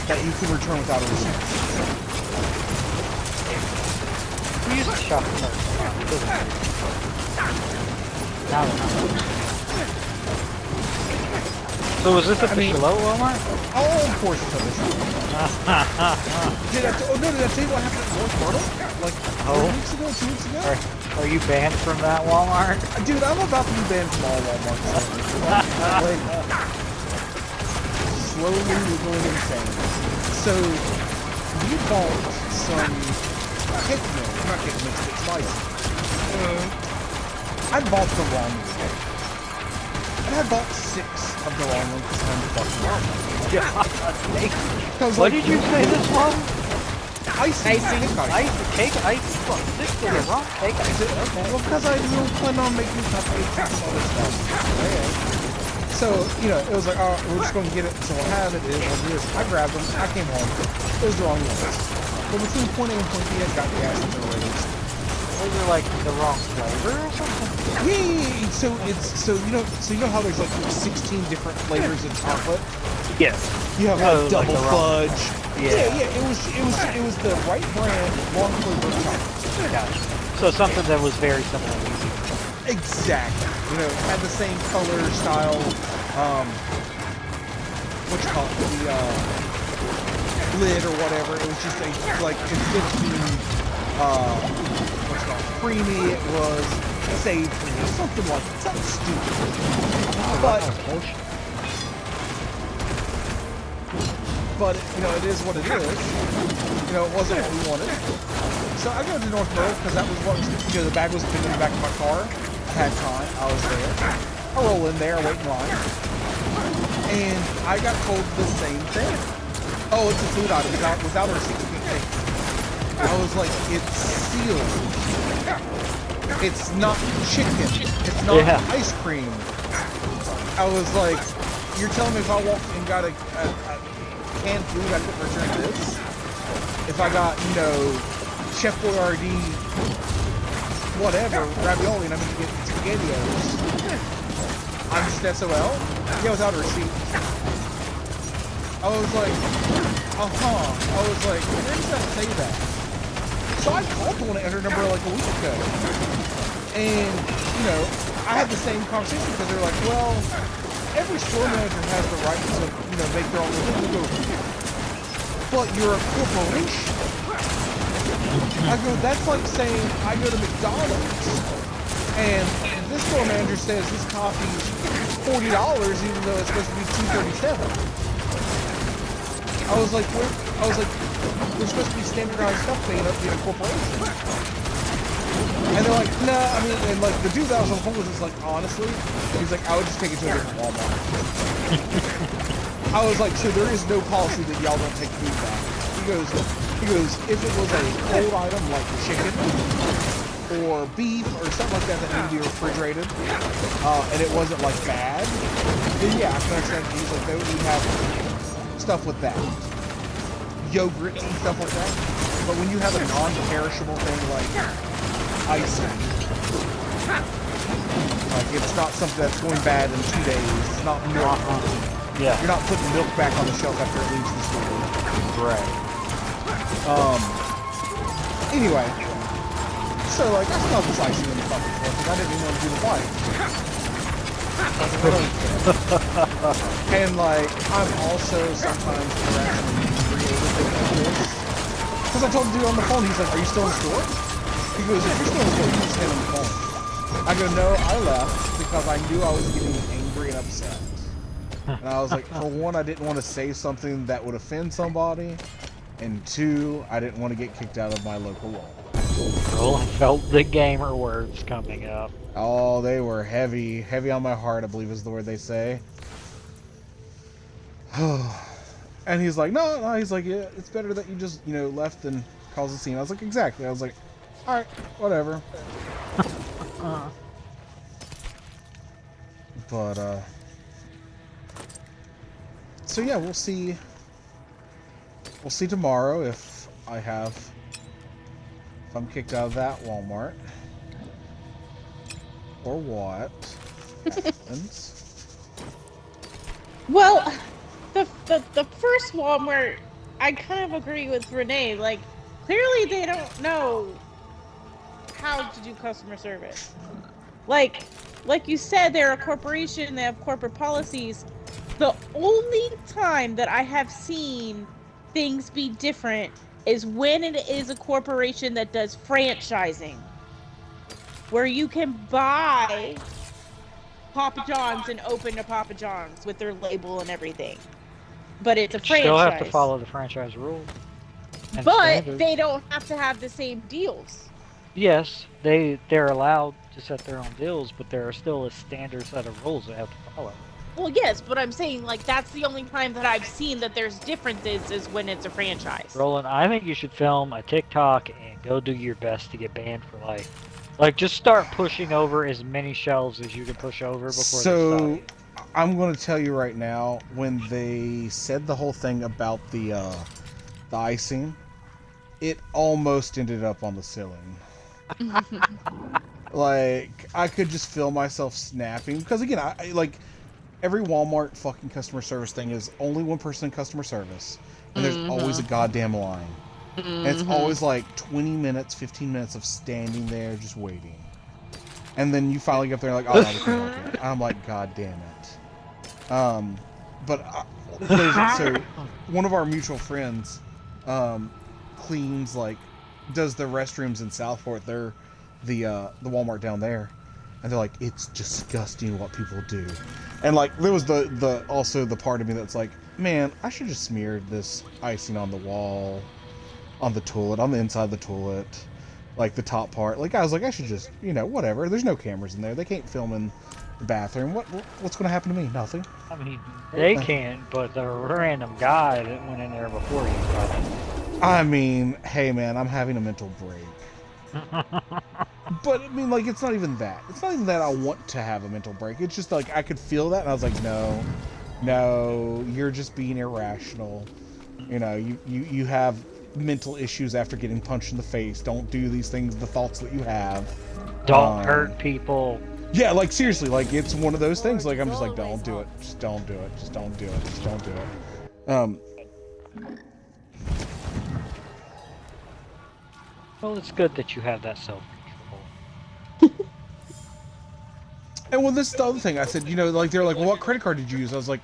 that you can return without a receipt. We used to shop at Target. So was this at the Shiloh Walmart? Oh, of course it's official. Did I tell you what happened at North Myrtle? Like 2 weeks ago? Are you banned from that Walmart? Dude, I'm about to be banned from all Walmarts. Like, slowly we're going insane. So, we bought some cake mix. Not cake mix, but spicy. I bought the wrong one. And I bought 6 of the wrong ones because I'm fucking wrong. What did you say this was? Icing. Cake icing? What? 6 of the wrong cake icing? Okay. Well, because I plan on making cupcakes and some other stuff. So, it was like, oh, we're just going to get it, so we'll have it. It is what it is. I grabbed them. I came home. It was the wrong ones. But between point A and point B, I got the ass in the ratings. Those are like the wrong flavor or something? Yeah. So you know how there's like 16 different flavors of chocolate? Yes. You have like double like fudge. Yeah. It was the right brand, wrong flavor of chocolate. Gotcha. So something that was very similar. Exactly. Had the same color, style, what you call it, the lid or whatever. It was just a, like, instead of being, what's it called, creamy, it was savory, something like that, something stupid. But, you know, it is what it is. You know, it wasn't what we wanted. So I go to North Road because that was what was, you know, the bag was pinned in the back of my car. I had time, I was there. I roll in there, I wait in line. And I got told the same thing. Oh, it's a food item. Without a receipt, you can't take it. I was like, it's sealed. It's not chicken. It's not ice cream. I was like, you're telling me if I walked and got a canned food, I couldn't return this? If I got, you know, Chef Boyardee, whatever, ravioli, and I'm going to get SpaghettiOs, I'm just SOL? Yeah, without a receipt. I was like, I was like, where does that say that? So I called the one at her number like a week ago. And, you know, I had the same conversation because they're like, well, every store manager has the right to, you know, make their own rules. But you're a corporation. I go, that's like saying I go to McDonald's and this store manager says this coffee's $40 even though it's supposed to be $2.37. I was like, there's supposed to be standardized stuff being up being a corporation. And they're like, nah, I mean, and like the dude that was on the phone was just like, honestly, he's like, I would just take it to a different Walmart. I was like, so there is no policy that y'all don't take food back. He goes, if it was a cold item like chicken or beef or something like that that needed to be refrigerated, and it wasn't like bad, then yeah, I can understand. He's like, they would have stuff with that, yogurts and stuff like that. But when you have a non-perishable thing like icing, like it's not something that's going bad in 2 days. It's not milk. Yeah. You're not putting milk back on the shelf after it leaves the store. Right. Anyway, so like I smelled this icing in the fucking floor because I didn't even want to do the white. And like I'm also sometimes irrationally creative with this because I told the dude on the phone. He's like, "Are you still in the store?" He goes, "If you're still in the store, you can just stand on the phone." I go, "No, I left because I knew I was getting angry and upset." And I was like, for one, I didn't want to say something that would offend somebody. And two, I didn't want to get kicked out of my local law. Well, I felt the gamer words coming up. Oh, they were heavy. Heavy on my heart, I believe is the word they say. And he's like, no, he's like, yeah, it's better that you just, you know, left and caused a scene. I was like, exactly. I was like, alright, whatever. But, so yeah, we'll see. We'll see tomorrow if I'm kicked out of that Walmart. Or what happens. Well, the first Walmart, I kind of agree with Renee. Like, clearly they don't know how to do customer service. Like you said, they're a corporation, they have corporate policies. The only time that I have seen things be different is when it is a corporation that does franchising, where you can buy Papa John's and open a Papa John's with their label and everything. But it's a franchise. Still have to follow the franchise rules. But they don't have to have the same deals. Yes, they're allowed to set their own deals, but there are still a standard set of rules they have to follow. Well, yes, but I'm saying, like, that's the only time that I've seen that there's differences is when it's a franchise. Roland, I think you should film a TikTok and go do your best to get banned for life. Like, just start pushing over as many shelves as you can push over before they stop you. I'm going to tell you right now, when they said the whole thing about the icing, it almost ended up on the ceiling. Like, I could just feel myself snapping. Because, again, I like, every Walmart fucking customer service thing is only one person in customer service. And there's always a goddamn line. And it's always like 20 minutes, 15 minutes of standing there just waiting. And then you finally get there and like, oh, no, we can't help you. I'm like, god damn it. But so one of our mutual friends cleans does the restrooms in Southport. They're the Walmart down there, and they're like, it's disgusting what people do. And there was the also the part of me that's like, man, I should just smear this icing on the wall, on the toilet, on the inside of the toilet, the top part. I was like, I should just, whatever. There's no cameras in there. They can't film in the bathroom. What's going to happen to me? Nothing. I mean, they can't, but the random guy that went in there before you probably. I mean, hey man, I'm having a mental break. But I mean, it's not even that. It's not even that I want to have a mental break. It's just I could feel that, and I was like, no, you're just being irrational. You have mental issues after getting punched in the face. Don't do these things. The thoughts that you have. Don't hurt people. Yeah, seriously, it's one of those things. I'm just like, don't do it. Just don't do it. Just don't do it. Just don't do it. Well, it's good that you have that self-control. And well, this is the other thing. I said, they're like, well, what credit card did you use? I was like,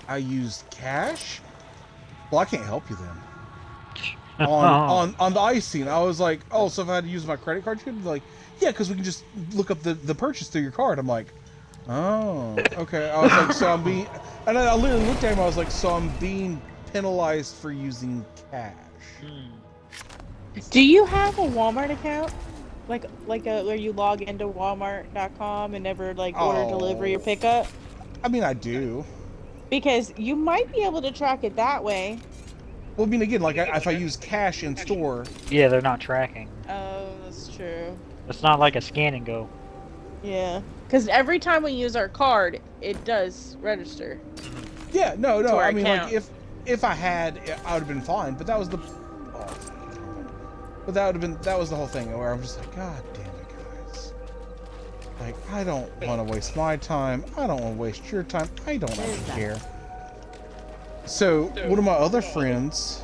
I used cash. Well, I can't help you then. On the icing, I was like, oh, so if I had to use my credit card, you'd be like, yeah, because we can just look up the purchase through your card. I'm like, oh, okay. I was like, so I'm being, and I literally looked at him. I was like, so I'm being penalized for using cash. Do you have a Walmart account? Where you log into Walmart.com and never order delivery or pickup? I mean, I do. Because you might be able to track it that way. Well, I mean, again, if I use cash in store. Yeah, they're not tracking. Oh, that's true. It's not like a scan and go. Yeah, because every time we use our card, it does register. Yeah, no. I mean, account. if I had, I would have been fine. But that was that was the whole thing where I'm just like, God damn it, guys. I don't want to waste my time. I don't want to waste your time. I don't actually care. So one of my other friends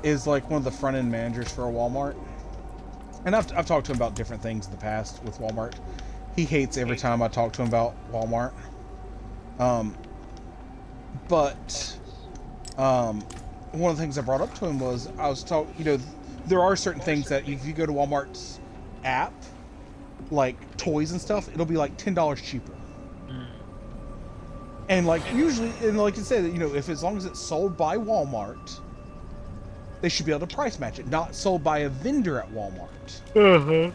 is one of the front end managers for a Walmart, and I've talked to him about different things in the past with Walmart. He hates every time I talk to him about Walmart. But one of the things I brought up to him was I was talking. There are certain things that if you go to Walmart's app, like toys and stuff, it'll be $10 cheaper. And usually, and like I said, if as long as it's sold by Walmart, they should be able to price match it, not sold by a vendor at Walmart.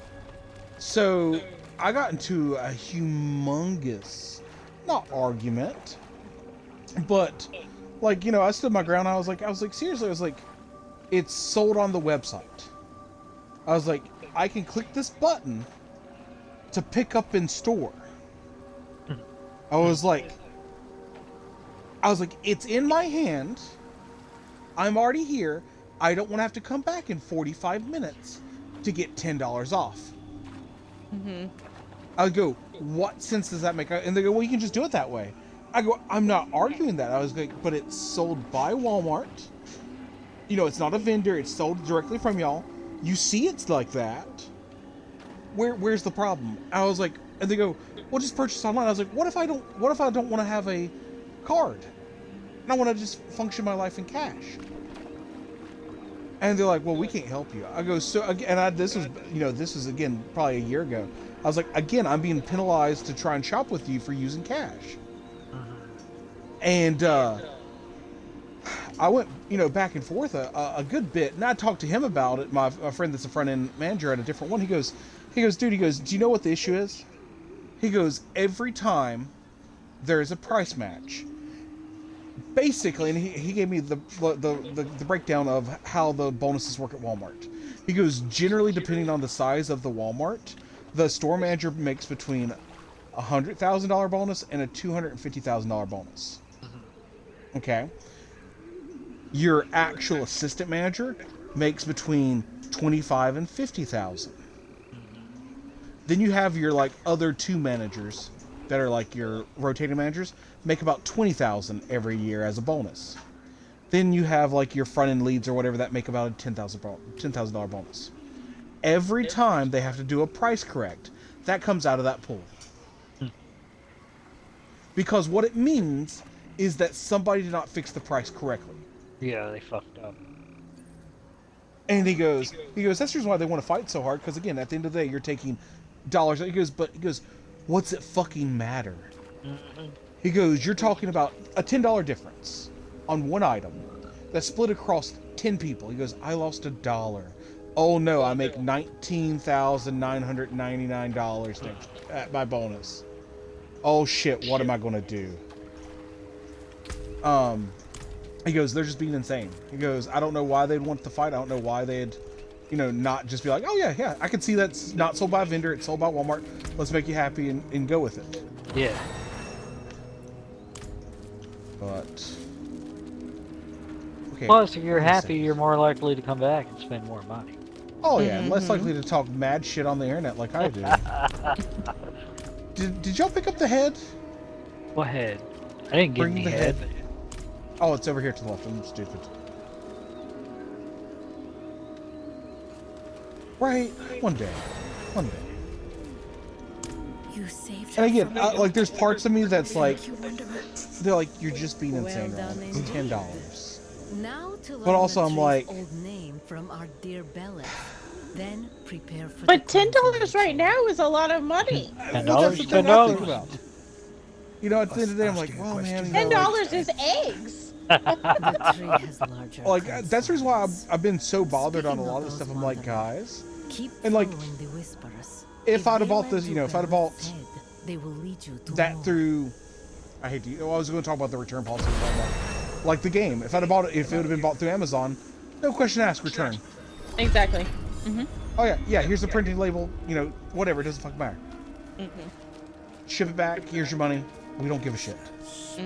So I got into a humongous, not argument, but I stood my ground. I was like, seriously, I was like, it's sold on the website. I was like, I can click this button to pick up in store. I was like, it's in my hand. I'm already here. I don't want to have to come back in 45 minutes to get $10 off. I go, what sense does that make? And they go, well, you can just do it that way. I go, I'm not arguing that. I was like, but it's sold by Walmart. It's not a vendor. It's sold directly from y'all. You see it's like that. Where's the problem? I was like, and they go, well, just purchase online. I was like, what if I don't want to have a card? And I want to just function my life in cash. And they're like, well, we can't help you. I go, so again, this was again probably a year ago. I was like, again, I'm being penalized to try and shop with you for using cash. And I went, back and forth a good bit, and I talked to him about it. My friend that's a front end manager at a different one. He goes, dude, do you know what the issue is? He goes, every time there's a price match, basically, and he gave me the breakdown of how the bonuses work at Walmart. He goes, generally, depending on the size of the Walmart, the store manager makes between a $100,000 bonus and a $250,000 bonus. Okay. Your actual assistant manager makes between 25 and 50,000. Then you have your other two managers that are your rotating managers, make about 20,000 every year as a bonus. Then you have your front end leads or whatever that make about a $10,000 bonus. Every time they have to do a price correct, that comes out of that pool. Because what it means is that somebody did not fix the price correctly. Yeah, they fucked up. And he goes, that's the reason why they want to fight so hard, because again, at the end of the day, you're taking dollars. He goes, what's it fucking matter? He goes, you're talking about a $10 difference on one item that's split across 10 people. He goes, I lost $1. Oh no, I make $19,999 next at my bonus. Oh shit, what am I gonna do? He goes, they're just being insane. He goes, I don't know why they'd want the fight. I don't know why they'd, not just be like, oh yeah, I can see that's not sold by a vendor, it's sold by Walmart. Let's make you happy and go with it. Yeah. But okay. Plus, if you're happy, you're more likely to come back and spend more money. Oh yeah, and less likely to talk mad shit on the internet like I do. Did y'all pick up the head? What head? I didn't get any head. Oh, it's over here to the left. I'm stupid. Right, one day. You saved And her again, from like, there's parts of me that's like, you wonder they're like, you're just being Well insane, done, right? It's indeed. $10. now to learn But also the I'm tree's like- old name from our dear Bella. Then prepare for But the $10 right now is a lot of money. $10, Well, that's the thing I think $10. about. At the end of the day, I'm like, well, man, $10 is eggs. The tree has larger like plans that's the reason for why us. I've been so bothered on a Speaking lot of of those stuff. I'm like, wanderers, guys, Keep and, like, following the whispers. if I'd have they bought went this, to if I'd have Bella's bought head, they will lead you to that more. through, I hate to. Well, I was going to talk about the return policy, like the game. If I'd have bought it, if it would have been bought through Amazon, no question asked, return. Exactly. Oh yeah, here's the printing label. Whatever, it doesn't fucking matter. Ship it back. Here's your money. We don't give a shit. The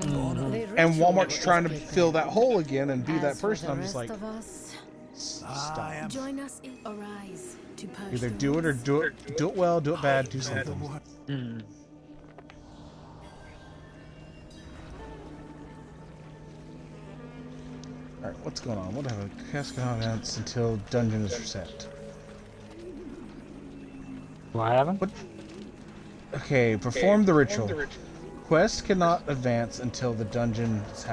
And ritual Walmart's is trying to prepared. fill that hole again and be As that for person. the I'm just rest like, of us, stop. join us in arise to purge Either the do it or mist. do it well, do it bad, do something. Alright, what's going on? What have a casket events until dungeon is reset? What happened? What? Okay, perform the ritual. Quest cannot advance until the dungeon has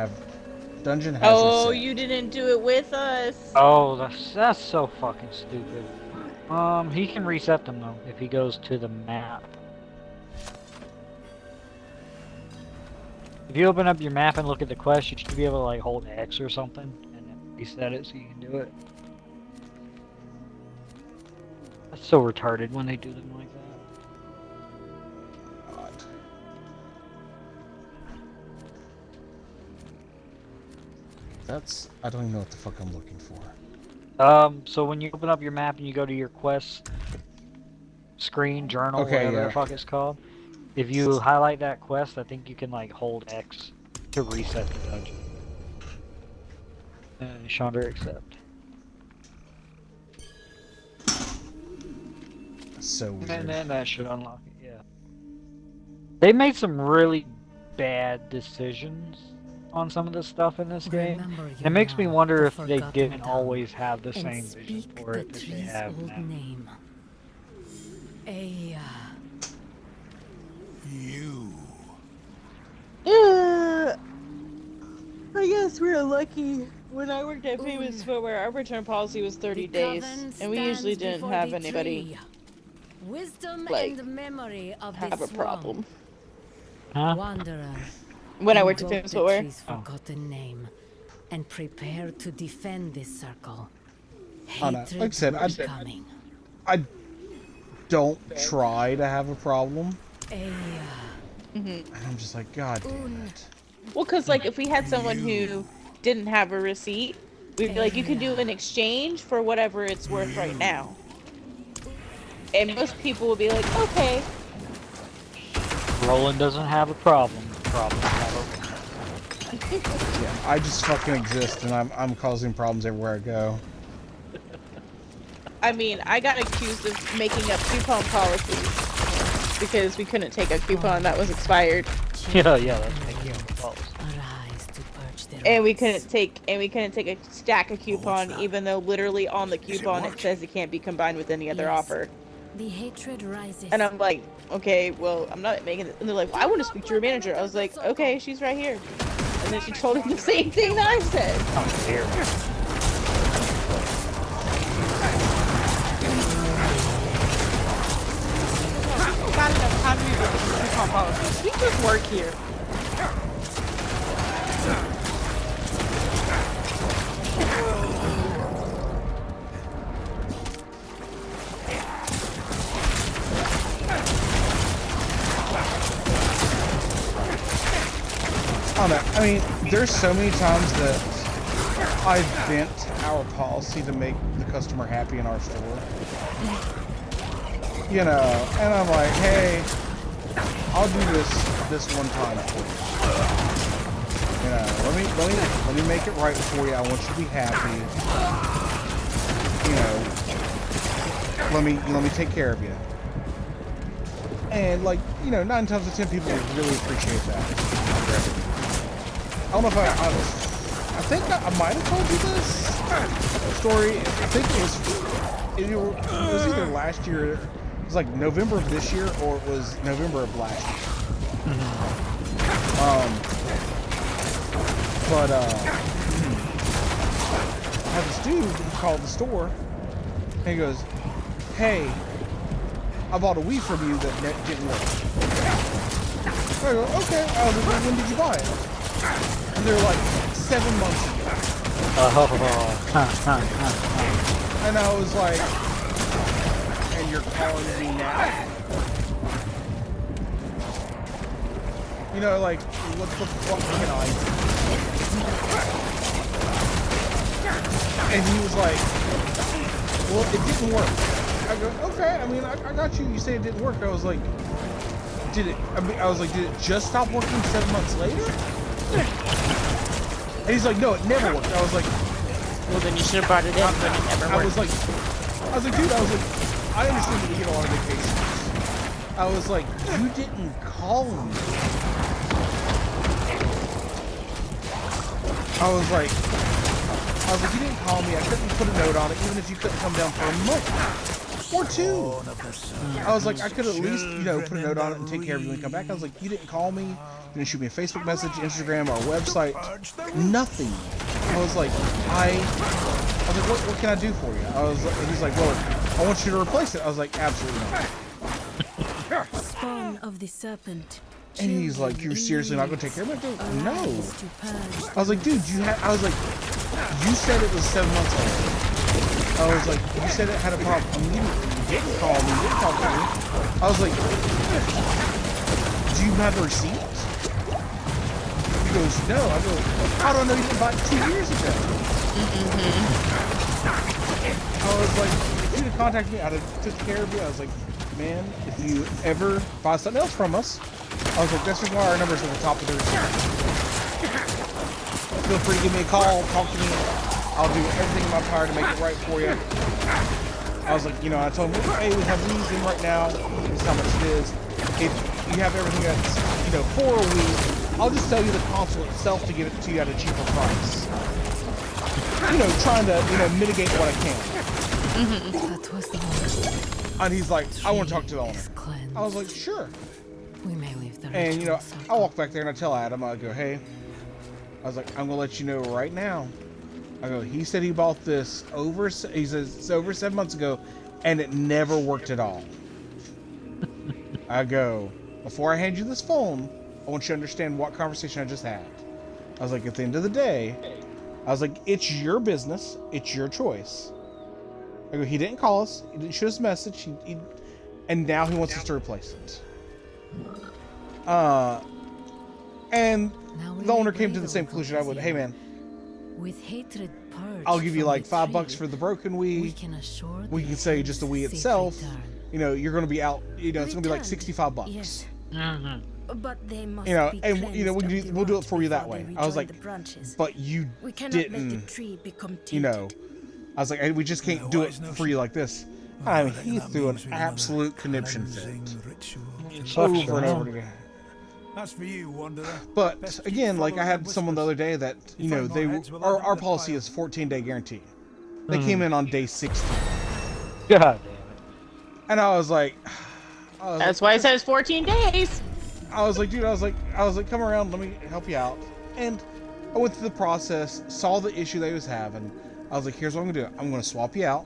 Oh, reset. you didn't do it with us. Oh, that's so fucking stupid. He can reset them though if he goes to the map. If you open up your map and look at the quest, you should be able to like hold X or something and then reset it so you can do it. That's so retarded when they do them like that. God. I don't even know what the fuck I'm looking for. So when you open up your map and you go to your quest screen, journal, Okay, whatever yeah. the fuck it's called, if you highlight that quest, I think you can like hold X to reset the dungeon. Chandra accept. That's so weird. And then that should unlock it, yeah. They made some really bad decisions on some of the stuff in this game. Remember you It makes me now, wonder the if they forgotten didn't town, always have the and same vision speak for the it that they tree's have old now. name. Aya. I guess we're lucky. When I worked at Famous Footwear, our return policy was 30 The days, coven and we usually stands didn't before have the anybody tree. Wisdom like, and memory of have this a problem. Huh? Wanderer. When I worked at invoke Famous the Footwear, tree's Oh. forgotten name, and prepare to defend this circle. Oh, no. Hatred Like I said, will be coming. I don't try to have a problem, Aya. and I'm just like, God damn it. well, because like if we had someone who didn't have a receipt, we'd be like, you can do an exchange for whatever it's worth right now. And most people would be like, okay. Roland doesn't have a problem. Problems have a Yeah, I just fucking exist, and I'm causing problems everywhere I go. I mean, I got accused of making up coupon policies because we couldn't take a coupon that was expired, Yeah, that's making it false. Arise to purge their and we ranks. couldn't take a stack of coupon, even though literally on the coupon it says it can't be combined with any other Yes. offer. The hatred rises. And I'm like, okay, well, I'm not making it. And they're like, well, I want to speak to your manager. I was like, okay, she's right here. And then she told him the same thing that I said. Oh, dear. Got enough time to be able policies. We just work here. I don't know. I mean, there's so many times that I bent our policy to make the customer happy in our store. You know, and I'm like, hey, I'll do this one time for you. You know, let me make it right for you. I want you to be happy. You know, let me take care of you. And like, you know, 9 times out of 10 people really appreciate that. I don't know if I think I might have told you this story. I think it was either last year, it was like November of this year, or it was November of last year. But I had this dude who called the store, and he goes, hey, I bought a Wii from you that didn't work. I go, okay. I was like, when did you buy it? And they're like, 7 months ago. And I was like, and you're calling me now? You know, like, what the fuck can I do? And he was like, well, it didn't work. I go, okay, I mean, I got you. You say it didn't work. I was like, did it just stop working 7 months later? And he's like, no, it never worked. I was like, Well, then you should have brought it in when it never I worked. was like, dude, I understand that you get a lot of vacations. I was like, you didn't call me. I was like, you didn't call me. I couldn't put a note on it, even if you couldn't come down for a month or 2. I was like, I could at least, you know, put a note on it and take care of you when you come back. I was like, you didn't call me. You didn't shoot me a Facebook message, Instagram, our website, nothing. I was like, what can I do for you? He's like, well, I want you to replace it. I was like, absolutely not. Spawn of the serpent. And he's like, you're seriously not gonna take care of it? No. I was like, dude, I was like, you said it was 7 months old. I was like, you said it had a problem immediately. You didn't call me, you didn't talk to me. I was like, do you have the receipt? He goes, no. I go, how do I know you didn't buy it 2 years ago? I was like, if you'd have contacted me, I'd have took care of you. I was like, man, if you ever buy something else from us, I was like, that's just why our number's at the top of the receipt. Feel free to give me a call, talk to me. I'll do everything in my power to make it right for you. I was like, you know, I told him, hey, we have these in right now. This is how much it is. If you have everything that's, you know, for a week, I'll just sell you the console itself to give it to you at a cheaper price. You know, trying to, you know, mitigate what I can. That was the one. And he's like, I want to talk to the owner. I was like, sure. We may leave the And, you know, rituals I walk back there and I tell Adam, I go, hey, I was like, I'm going to let you know right now. I go, he said he bought this he says it's over 7 months ago, and it never worked at all. I go, before I hand you this phone, I want you to understand what conversation I just had. I was like, at the end of the day, I was like, it's your business. It's your choice. I go, he didn't call us. He didn't shoot us a message. And now he wants us to replace it. And the owner came to the same conclusion I would. Hey, man, with hatred purged, I'll give you like from $5 betrayal, for the broken Wii. We can the say just the Wii safe itself. return. You know, you're going to be out. You know, it's going to be like Returned, $65. yes. But they must You know, be and you know, cleansed of we'll do the it for you rot that way. before I was they like, rejoin the branches. but you We cannot let the didn't. tree become tainted. You know, I was like, we just can't do it for you like this. I mean, he threw an absolute conniption fit over and over again. That's for you, Wanderer. But again, like I had someone the other day that, you know, our policy is 14-day guarantee. They came in on day 16. God damn it. And I was like, That's why it says 14 days. I was like, dude, I was like, come around, let me help you out. And I went through the process, saw the issue they was having. I was like, here's what I'm gonna do. I'm gonna swap you out,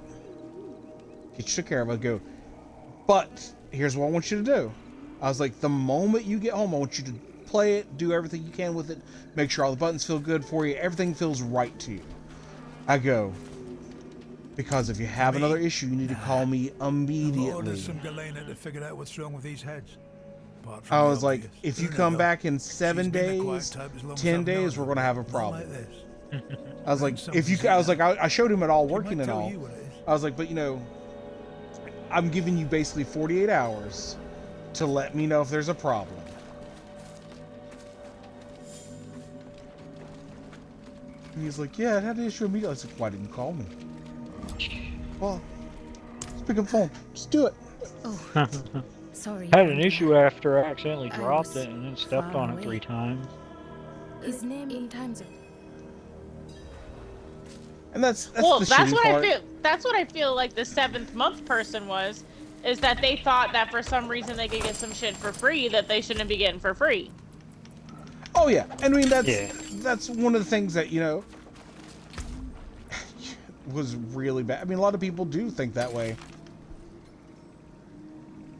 get you took care of. I go, but here's what I want you to do. I was like, the moment you get home, I want you to play it, do everything you can with it, make sure all the buttons feel good for you, everything feels right to you. I go, because if you have another issue, you need to call me I've immediately. ordered some Galena to figure out what's wrong with these heads. Apart from I the was like, obvious. if you Luna, come though, back in she's 7 been the quiet days, type as long as 10 I've known days, her. we're gonna have a Not problem. like this. I was like, Something if you, to I was see like, I showed him it all She working might and tell all. you what it is. I was like, but you know, I'm giving you basically 48 hours to let me know if there's a problem. And he's like, yeah, it had an issue immediately. I was like, why didn't you call me? Well, just pick up the phone. Just do it. Oh, sorry. I had an issue after I accidentally I dropped was it and then stepped far on it away. 3 times. His name in time zone. And that's Well, the that's shitty what part. I feel. That's what I feel like the 7th month person was, is that they thought that for some reason they could get some shit for free that they shouldn't be getting for free. Oh yeah, I mean Yeah. that's one of the things that, you know, was really bad. I mean, a lot of people do think that way.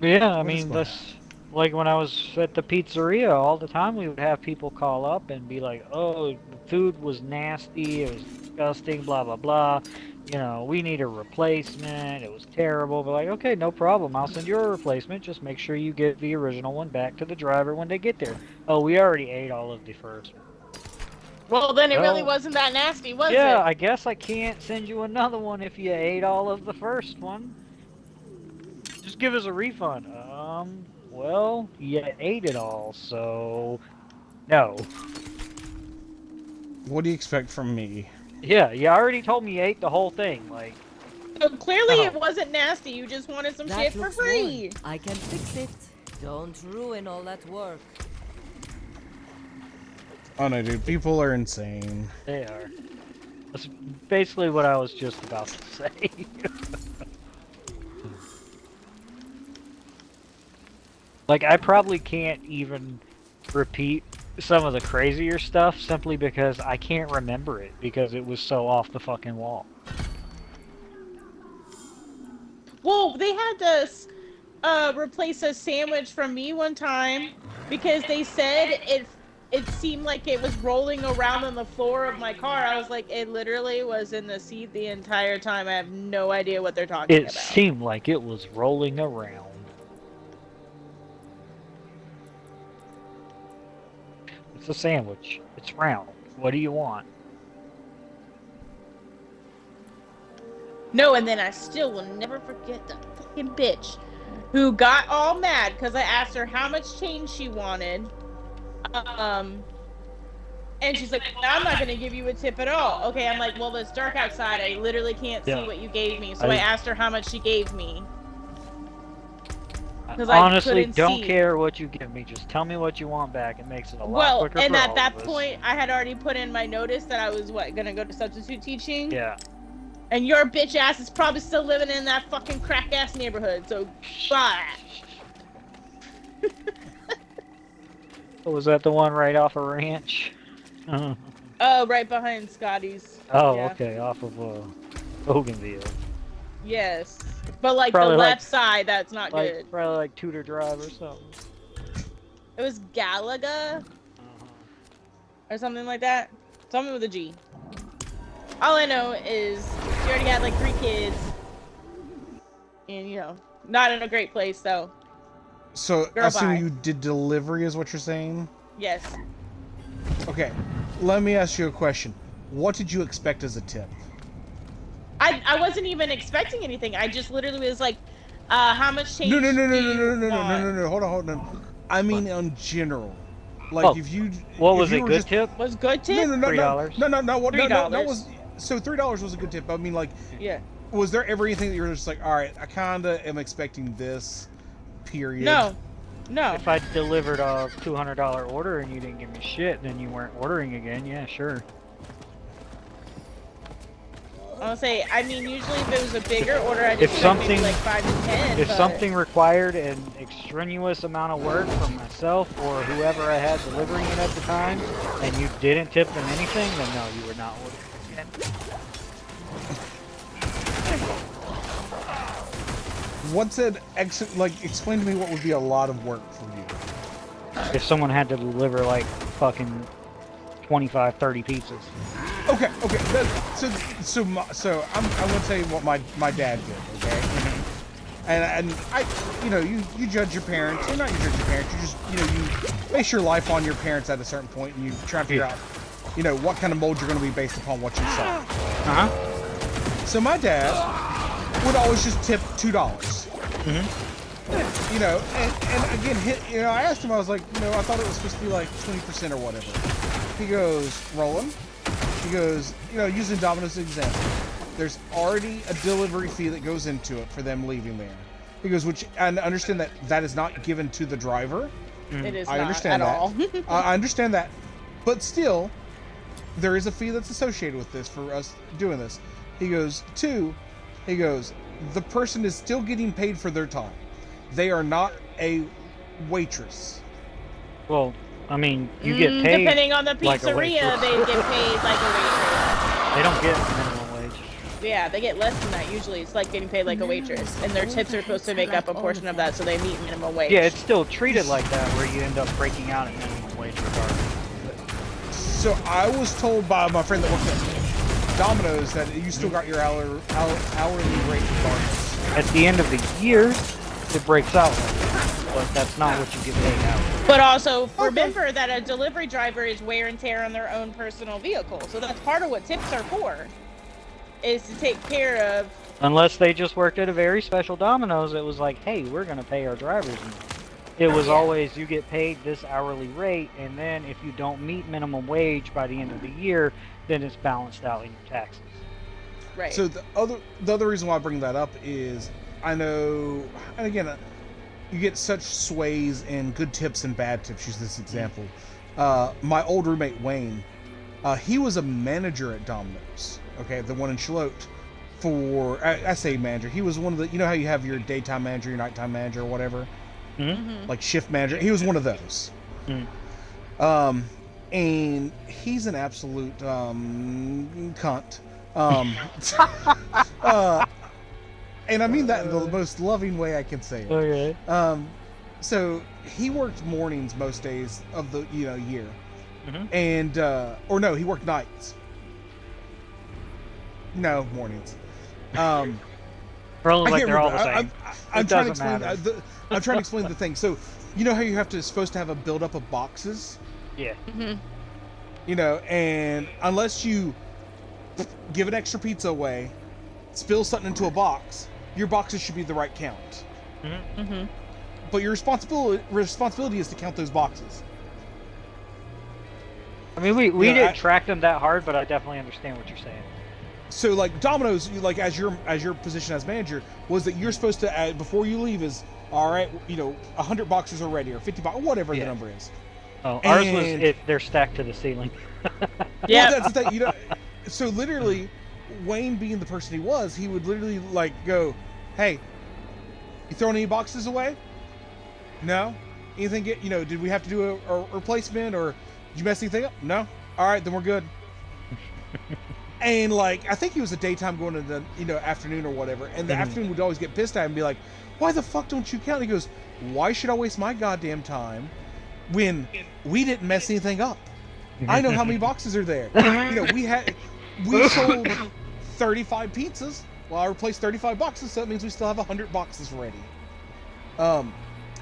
Yeah, I What is mean, going that's like when I was at the pizzeria all the time, we would have people call up and be like, oh, the food was nasty, it was disgusting, blah, blah, blah. You know, we need a replacement, it was terrible. But like, okay, no problem, I'll send you a replacement. Just make sure you get the original one back to the driver when they get there. Oh, we already ate all of the first one. Well, then it really Well, wasn't that nasty, was Yeah, it? I guess I can't send you another one if you ate all of the first one. Just give us a refund. Well, you ate it all, so no. What do you expect from me? Yeah, you already told me you ate the whole thing. Like, So clearly Oh. it wasn't nasty. You just wanted some That shit for looks free. good. I can fix it. Don't ruin all that work. Oh no, dude, people are insane. they are. That's basically what I was just about to say. Like, I probably can't even repeat some of the crazier stuff simply because I can't remember it because it was so off the fucking wall. Well, they had to replace a sandwich from me one time because they said it seemed like it was rolling around on the floor of my car. I was like, it literally was in the seat the entire time. I have no idea what they're talking It about. seemed like it was rolling around. It's a sandwich. It's round. What do you want? No, and then I still will never forget the fucking bitch who got all mad because I asked her how much change she wanted. And she's like, well, I'm not gonna give you a tip at all. Okay, I'm like, well, it's dark outside. I literally can't Yeah. see what you gave me. So I asked her how much she gave me. I 'Cause I honestly couldn't don't see. care what you give me. Just tell me what you want back. It makes it a lot Well, quicker and for at all that of us. point, I had already put in my notice that I was gonna go to substitute teaching. Yeah. And your bitch ass is probably still living in that fucking crack ass neighborhood. So bye. Oh, was that the one right off a ranch? Oh, right behind Scotty's. Oh, Yeah. okay, off of Hoganville. Yes, but like Probably the like- left side, that's not Like good. probably like Tudor Drive or something. It was Galaga or something like that. Something with a G. All I know is she already had like 3 kids, and you know, not in a great place. So So, Girl, I assume bye. you did delivery is what you're saying? yes, Okay, let me ask you a question. What did you expect as a tip? I wasn't even expecting anything. I just literally was like, how much change? No, do you no. want? Hold on. I mean, in general. Like, Oh, if you... What if was you it? were Good just- tip? Was good tip? No, $3. no, what, no, $3. was... So, $3 was a good tip. I mean, like, Yeah. was there ever anything that you were just like, alright, I kinda am expecting this, period? No. If I delivered a $200 order and you didn't give me shit, then you weren't ordering again. Yeah, sure. I'll say, I mean, usually if it was a bigger order, I'd If expect maybe something- like 5 to 10. If but... something required an extraneous amount of work from myself or whoever I had delivering it at the time, and you didn't tip them anything, then no, you were not ordering again. What's it? Explain to me what would be a lot of work for you. If someone had to deliver like fucking 25, 30 pizzas. Okay. So I'm gonna tell you what my dad did. Okay. And I, you judge your parents. Or not you judge your parents. You just, you base your life on your parents at a certain point, and you try to figure out, what kind of mold you're going to be based upon what you saw. So my dad would always just tip $2. And again, I asked him. I was like, I thought it was supposed to be like 20% or whatever. He goes, Roland. He goes, using Domino's example. There's already a delivery fee that goes into it for them leaving there. He goes, and understand that is not given to the driver. It is I not understand at that. all. I understand that. But still, there is a fee that's associated with this for us doing this. He goes, the person is still getting paid for their time. They are not a waitress. Well, I mean, you get paid. Depending on the like a pizzeria, waitress. they get paid like a waitress. They don't get minimum wage. Yeah, they get less than that usually. It's like getting paid like a waitress. And their tips are supposed to make up a portion of that so they meet minimum wage. Yeah, it's still treated like that where you end up breaking out at minimum wage regardless. So I was told by my friend that worked at Domino's that you still got your hourly rate regardless. At the end of the year, it breaks out, but that's not what you get paid out. But also, remember that a delivery driver is wear and tear on their own personal vehicle. So that's part of what tips are for, is to take care of... Unless they just worked at a very special Domino's, it was like, hey, we're going to pay our drivers more. It was always, you get paid this hourly rate, and then if you don't meet minimum wage by the end of the year, then it's balanced out in your taxes. Right. So the other reason why I bring that up is I know, and again, you get such sways in good tips and bad tips. Use this example. My old roommate Wayne, he was a manager at Domino's. Okay, the one in Charlotte. I say manager. He was one of the. You know how you have your daytime manager, your nighttime manager, or whatever. Like shift manager. He was one of those. And he's an absolute cunt. And I mean that in the most loving way I can say it. Okay. So he worked mornings most days of the year, and or no, he worked nights. No, mornings. Roland's like they're all the same. I'm It trying to doesn't explain. matter. I'm trying to explain the thing. So you know how you have to supposed to have a buildup of boxes. Yeah. And unless you give an extra pizza away, spill something into a box, your boxes should be the right count. But your responsibility is to count those boxes. I mean, we didn't track them that hard, but I definitely understand what you're saying. So, like Domino's, like as your position as manager was that you're supposed to before you leave is all right. 100 boxes are ready or 50 boxes, whatever the number is. Oh, ours was if they're stacked to the ceiling. Yeah. Well, that's the thing. So literally, Wayne being the person he was, he would literally like go, "Hey, you throwing any boxes away? No. Anything get? Did we have to do a replacement or did you mess anything up? No. All right, then we're good." And like, I think he was a daytime going to the afternoon or whatever, and the afternoon would always get pissed at him and be like, "Why the fuck don't you count?" He goes, "Why should I waste my goddamn time when we didn't mess anything up? I know how many boxes are there. We sold 35 pizzas. Well, I replaced 35 boxes, so that means we still have 100 boxes ready."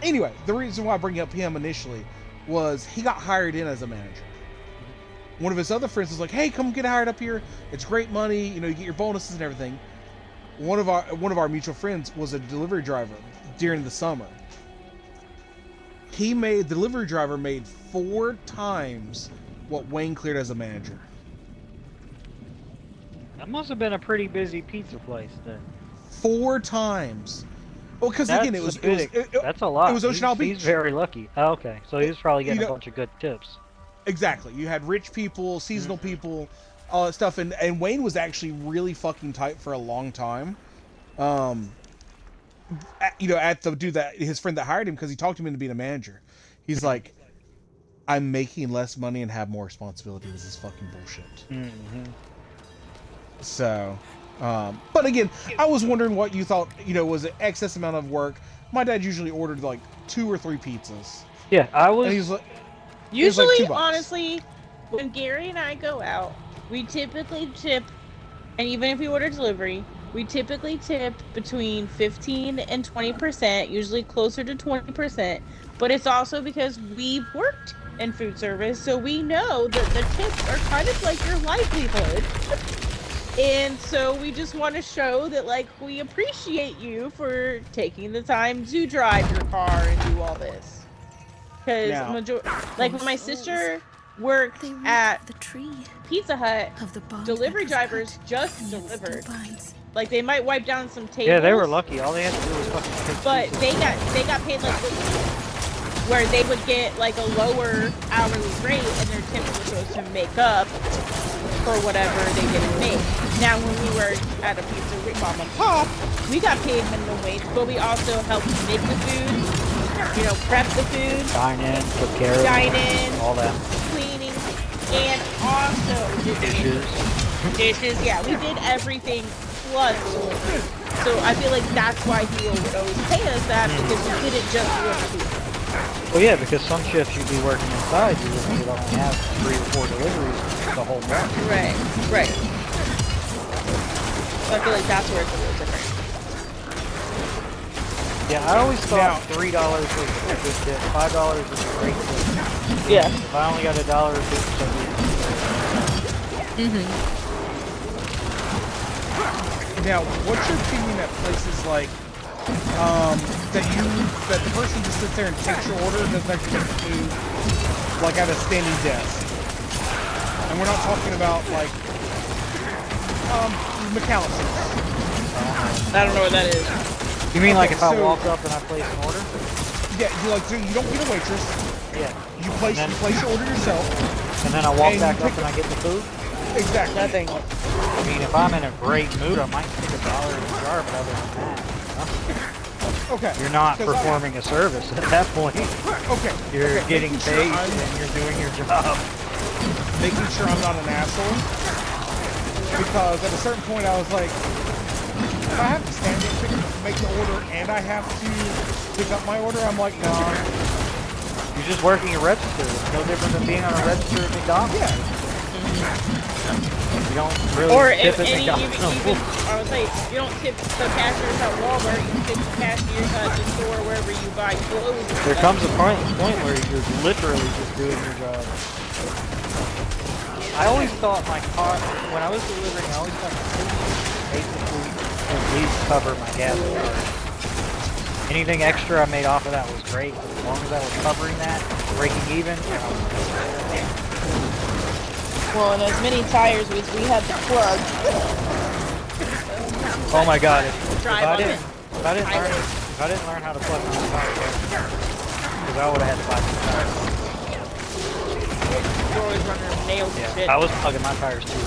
Anyway, the reason why I bring up him initially was he got hired in as a manager. One of his other friends was like, "Hey, come get hired up here. It's great money. You get your bonuses and everything." One of our mutual friends was a delivery driver during the summer. The delivery driver made 4 times what Wayne cleared as a manager. That must have been a pretty busy pizza place then. 4 times. Well, because again, it was that's a lot. It was Ocean Isle Beach. He's very lucky. Oh, okay, so he was probably getting a bunch of good tips. Exactly. You had rich people, seasonal people, all that stuff, and Wayne was actually really fucking tight for a long time. At the dude that his friend that hired him, because he talked him into being a manager. He's like, I'm making less money and have more responsibility. This is fucking bullshit. Mm-hmm. So, but again, I was wondering what you thought, was an excess amount of work. My dad usually ordered like 2 or 3 pizzas. Yeah, I was. And he's like, Usually, like $2. honestly, when Gary and I go out, we typically tip, and even if we order delivery, we typically tip between 15 and 20%, usually closer to 20%. But it's also because we've worked in food service, so we know that the tips are kind of like your livelihood. And so we just want to show that, like, we appreciate you for taking the time to drive your car and do all this. Because, like, when my sister worked at the tree Pizza Hut, of the bond delivery that was drivers cut just in its delivered. vines. Like, they might wipe down some tables. Yeah, they were lucky. All they had to do was fucking take But pizzas. they got paid like where they would get like a lower hourly rate, and their tip was supposed to make up for whatever they didn't make. Now, when we were at a pizza mom and pop, we got paid minimum wage, but we also helped make the food, prep the food, Dine in, took care of dine it, in, all that. cleaning, and also dishes. Yeah, we did everything plus delivery. So I feel like that's why he would always pay us that, because we didn't just deliver food. Well, yeah, because some shifts you'd be working inside, you'd only have 3 or 4 deliveries the whole month. Right. So I feel like that's where it's a little different. Yeah, I always thought $3 was a good tip. $5 is a great tip. Yeah. If I only got $1 or 2, so now, what's your opinion at places like that the person just sits there and takes your order and doesn't actually get the food, like at a standing desk? And we're not talking about like McAllister's. I don't know what that is. You mean like Okay, if I so- walk up and I place an order? Yeah, you don't need a waitress. Yeah. You place your order yourself. And then I walk And back you up and I get the food? Exactly. Nothing. I mean, if I'm in a great mood, I might take $1 in the jar, but other than that, Okay. you're not 'Cause performing a service at that point. Okay. You're okay, getting making paid sure and you're doing your job. making sure I'm not an asshole. Because at a certain point I was like, if I have to stand there and make the order and I have to pick up my order, I'm like, no. You're just working a register. It's no different than being on a register at McDonald's. Yeah. You don't really Or tip at even, McDonald's. I would say, you don't tip the cashiers at Walmart, you tip the cashiers at the store wherever you buy clothes. There comes a point where you're literally just doing your job. I always thought my car, when I was delivering, I always thought my tips basically at least cover my gas card. Anything extra I made off of that was great. As long as I was covering that, breaking even, Well, and as many tires as we had to plug. oh my god, if Drive I on didn't, it. if I didn't learn how to plug my tires, because I would have had to buy some tires. You're always running nails and shit. I was plugging my tires too.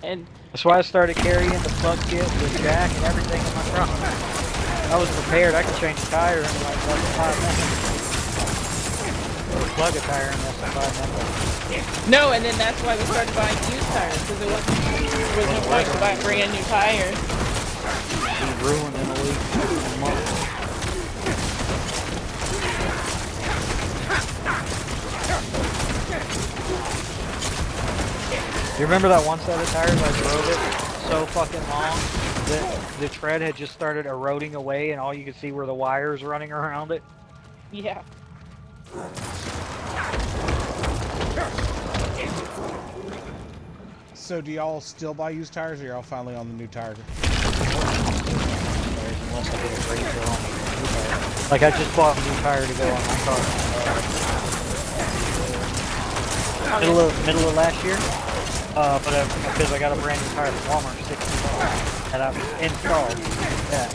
And That's why I started carrying the plug kit, the jack, and everything in my trunk. I was prepared. I could change a tire in like less than 5 minutes. Or plug a tire in less than 5 minutes. no, and then that's why we started buying used tires, because there was no point to buy brand new tires. Be ruined in a week, a month. You remember that one set of tires I drove it so fucking long that the tread had just started eroding away and all you could see were the wires running around it? Yeah. So do y'all still buy used tires, or y'all finally on the new tire? Unless I get a great deal on it. Like I just bought a new tire to go on my car. Middle of last year. But because I got a brand new tire from Walmart, $60, and I've installed that.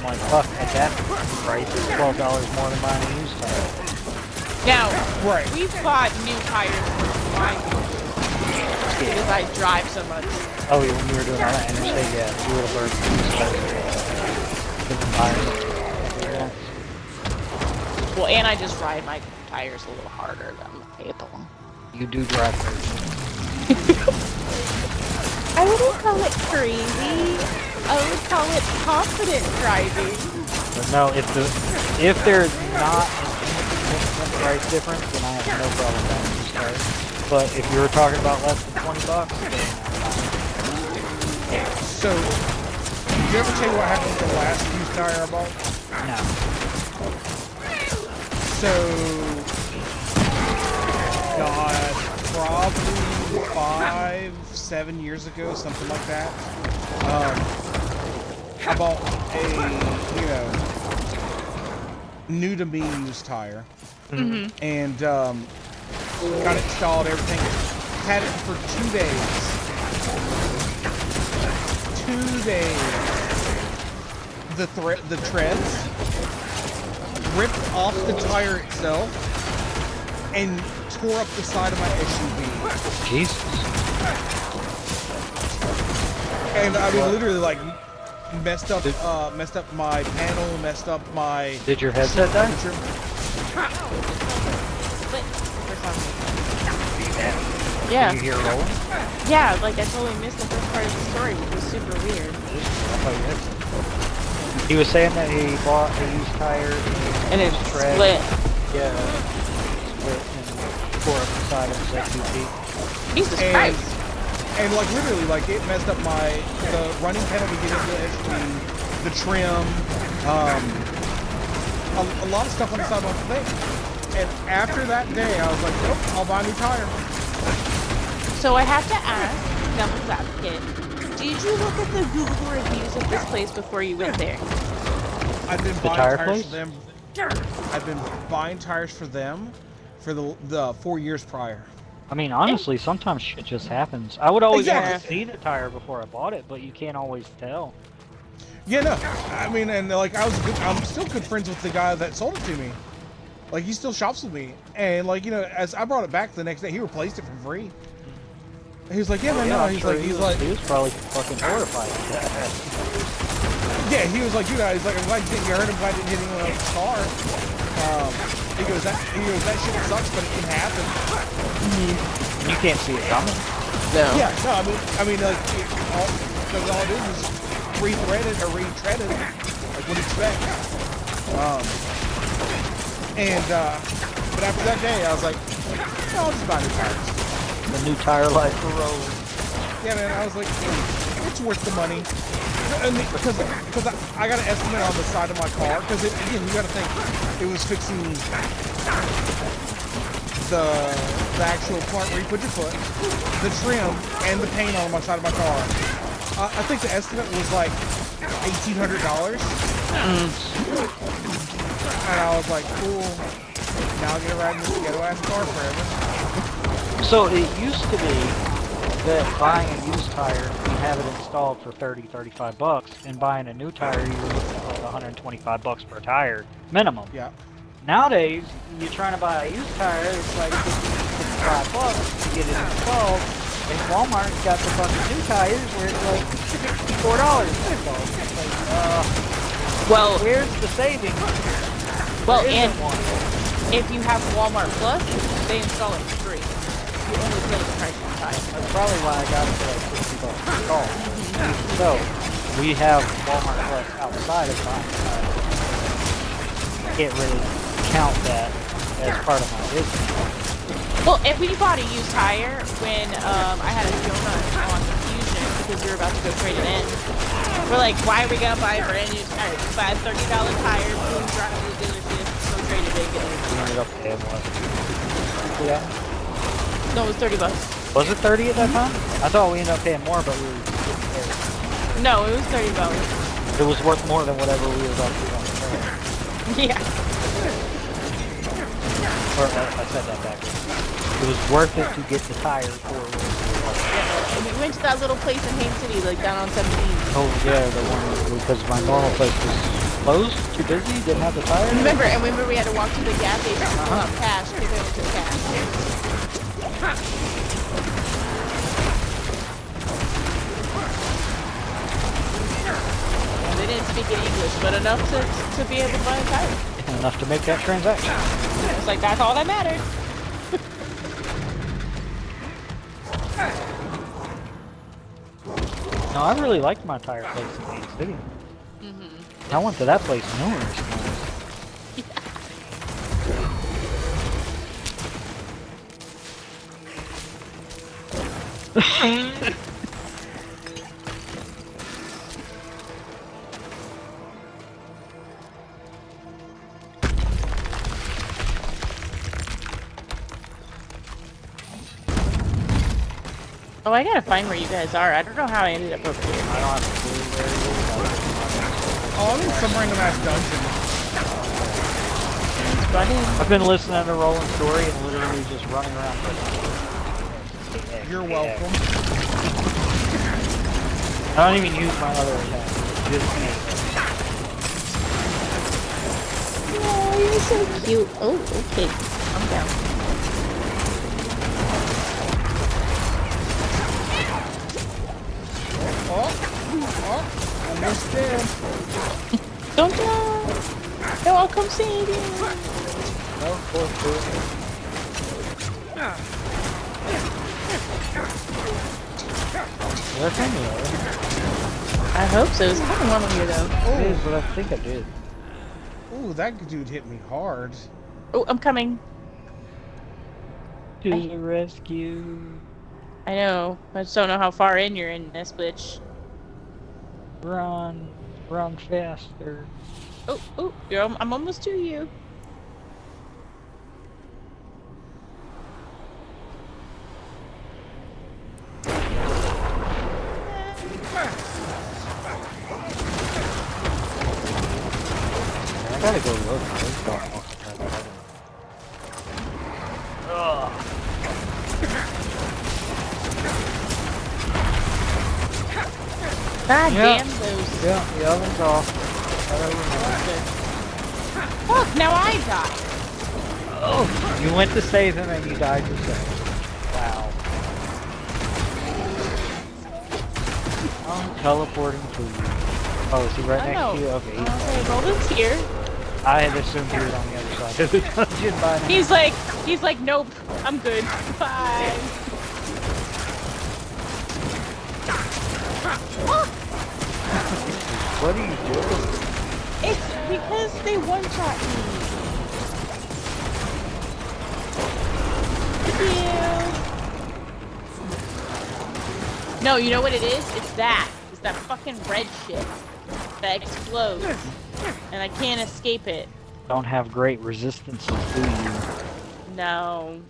I'm like, fuck, at that price, it's $12 more than buying a used tire. Now, Right. we've bought new tires for my vehicles because I drive so much. Oh, yeah, when you were doing all that interstate, yeah, you would have burned different tires. Well, and I just ride my tires a little harder than my people. You do drive crazy. I wouldn't call it crazy. I would call it confident driving. But no, if there's not an insignificant price difference, then I have no problem buying a used tire. But if you were talking about less than $20, then So, did you ever tell you what happened with the last used tire I bought? no. So, God, probably 5-7 years ago, something like that. I bought a, new to me used tire. And got it installed, everything. Had it for 2 days. 2 days. The treads ripped off the tire itself and tore up the side of my SUV. Jesus. And I mean, literally, like, messed up my panel, messed up my. Did your headset die? Yeah. Did you hear rolling? Yeah, like I totally missed the first part of the story, which was super weird. He was saying that he bought a used tire And it tread. split. Yeah, split and tore up the side of his SUV. Jesus Christ. And like literally, like it messed up the running panel to get into the SUV, the trim, a lot of stuff on the side of my thing. And after that day, I was like, nope, I'll buy a new tire. So I have to ask, devil's advocate, did you look at the Google reviews of this place before you went there? I've been The buying tire tires place? for them. I've been buying tires for them for the 4 years prior. I mean, honestly, sometimes shit just happens. I would always want to Exactly. see the tire before I bought it, but you can't always tell. Yeah, no, I mean, and like I'm still good friends with the guy that sold it to me. Like he still shops with me, and like as I brought it back the next day, he replaced it for free. He was like, yeah, man, no. I'm He's sure like, he was probably fucking horrified at that. yeah. He was like, dude, he's like, I'm glad you didn't get hurt. I'm glad you didn't hit anyone else's car. He goes, that shit sucks, but it can happen. You can't see it coming. No. Yeah, no, I mean, like, because all it is re-threaded or retreaded, like what you expect. But after that day, I was like, no, I'll just buy new tires. The new tire life for rolling. Yeah, man, I was like, it's worth the money. Because I got an estimate on the side of my car. Because again, you got to think, it was fixing the actual part where you put your foot, the trim, and the paint on my side of my car. I think the estimate was like $1,800. And I was like, cool. Now I'll get to ride in this ghetto-ass car forever. So it used to be that buying a used tire, you have it installed for $30-$35, and buying a new tire, you're looking at like $125 per tire minimum. Yeah. Nowadays, you're trying to buy a used tire, it's like $55 to get it installed, and Walmart's got the fucking new tires where it's like $64 installed. It's like, Well, where's the savings? well, There and isn't one. if you have Walmart Plus, they install it for free. You only pay the price one time. That's probably why I got it for like $60 installed. So, we have Walmart Plus outside of buying tires. Can't really count that as part of my business. Well, if we bought a used tire when I had a donut on Fusion because we were about to go trade it in, we're like, why are we gonna buy a brand new tire? Buy a $30 tire, boom, drive to the dealership, go trade it in, get it. We ended up paying what? Yeah. No, it was $30. Was it 30 at that time? I thought we ended up paying more, but we were getting paid. No, it was $30. It was worth more than whatever we were about to do on the phone. Yeah. Or I said that backwards. It was worth it to get the tire for what it was. And we went to that little place in Haines City, like down on 17. Oh yeah, the one because my normal place was Closed? Too busy? Didn't have the tire? Remember we had to walk to the gas station to pull out cash because they only took cash. And they didn't speak in English, but enough to be able to buy a tire. Enough to make that transaction. It's like, that's all that mattered. No, I really liked my tire place in Main City. I went to that place numerous times. Oh, I gotta find where you guys are. I don't know how I ended up over here. I don't have a clue where it is. Oh, I'm in some random ass dungeon. I've been listening to Roland's story and literally just running around. You're welcome. I don't even use my other attack. Just me. Oh, you're so cute. Oh, okay. Calm down. Oh, almost dead. Don't die. No, I'll come save you. No, poor fool. Did I find the other? I hope so. There's nothing wrong with here, though. It is, but I think I did. Ooh, that dude hit me hard. Oh, I'm coming. To the rescue. I know. I just don't know how far in you're in this bitch. Run. Run faster. Oh, I'm almost to you. I gotta go look. God Yeah. damn those. Yeah, the oven's off. Fuck, now I die. Oh, you went to save him and you died yourself. Wow. I'm teleporting to you. Oh, is he right next to you? Okay. Okay, Roland's here. I had assumed he was on the other side of the dungeon by now. He's like, nope, I'm good. Bye. What are you doing? It's because they one-shot me. Thank you. No, you know what it is? It's that. It's that fucking red shit that explodes. And I can't escape it. Don't have great resistances, do you? No.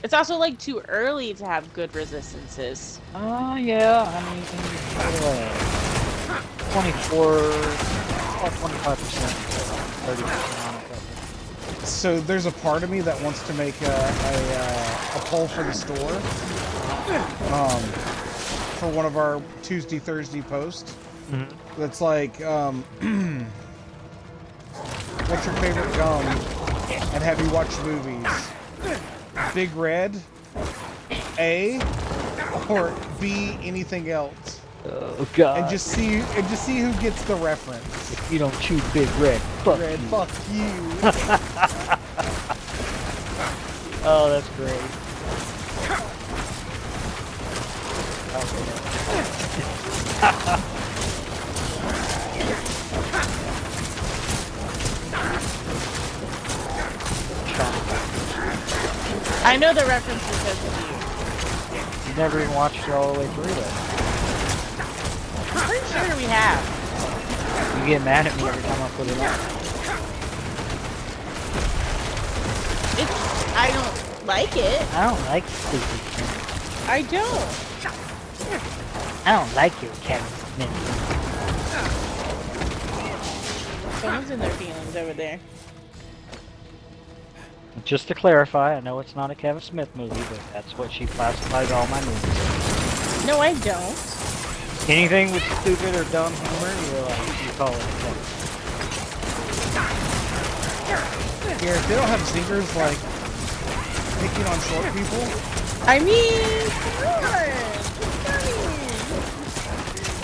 It's also like too early to have good resistances. Oh, yeah. I mean, 24, about 25%, 30% on it. So there's a part of me that wants to make a poll for the store. For one of our Tuesday, Thursday posts. Mm-hmm. That's like, what's your favorite gum? And have you watched movies? Big Red, A, or B, anything else? Oh, God. And just see who gets the reference. If you don't choose Big Red, fuck Red, you. fuck you. Oh, that's great. I know the reference because of you. You never even watched it all the way through it. I'm pretty sure we have. You get mad at me every time I put it on. I don't like it. I don't like stupid things. I don't. I don't like your Kevin Smith. Someone's in their feelings over there. Just to clarify, I know it's not a Kevin Smith movie, but that's what she classifies all my movies as. No, I don't. Anything with stupid or dumb humor, you call it a Kevin. Yeah, if they don't have singers, like, picking on short people. I mean, come on. It's funny.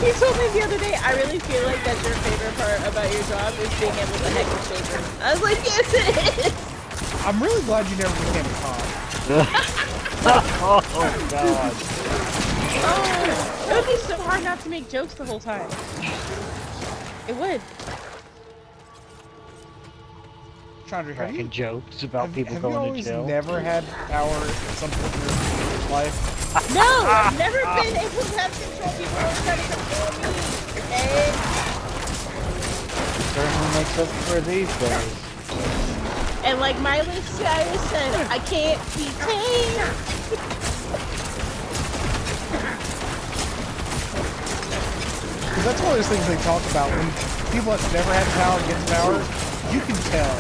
He told me the other day, I really feel like that's your favorite part about your job is being able to heckle children. I was like, yes, it is. I'm really glad you never became a cop. Oh God. Oh, it would be so hard not to make jokes the whole time. It would. Chandra, Cracking jokes about people have you going to always jail. never had power at some point in your life? No, I've never been able to have control. People always try to control me. Okay? Certainly makes up for these days. And like Miley Cyrus said, I can't be tamed. Because that's one of those things they talk about when people that's never had power get power. You can tell.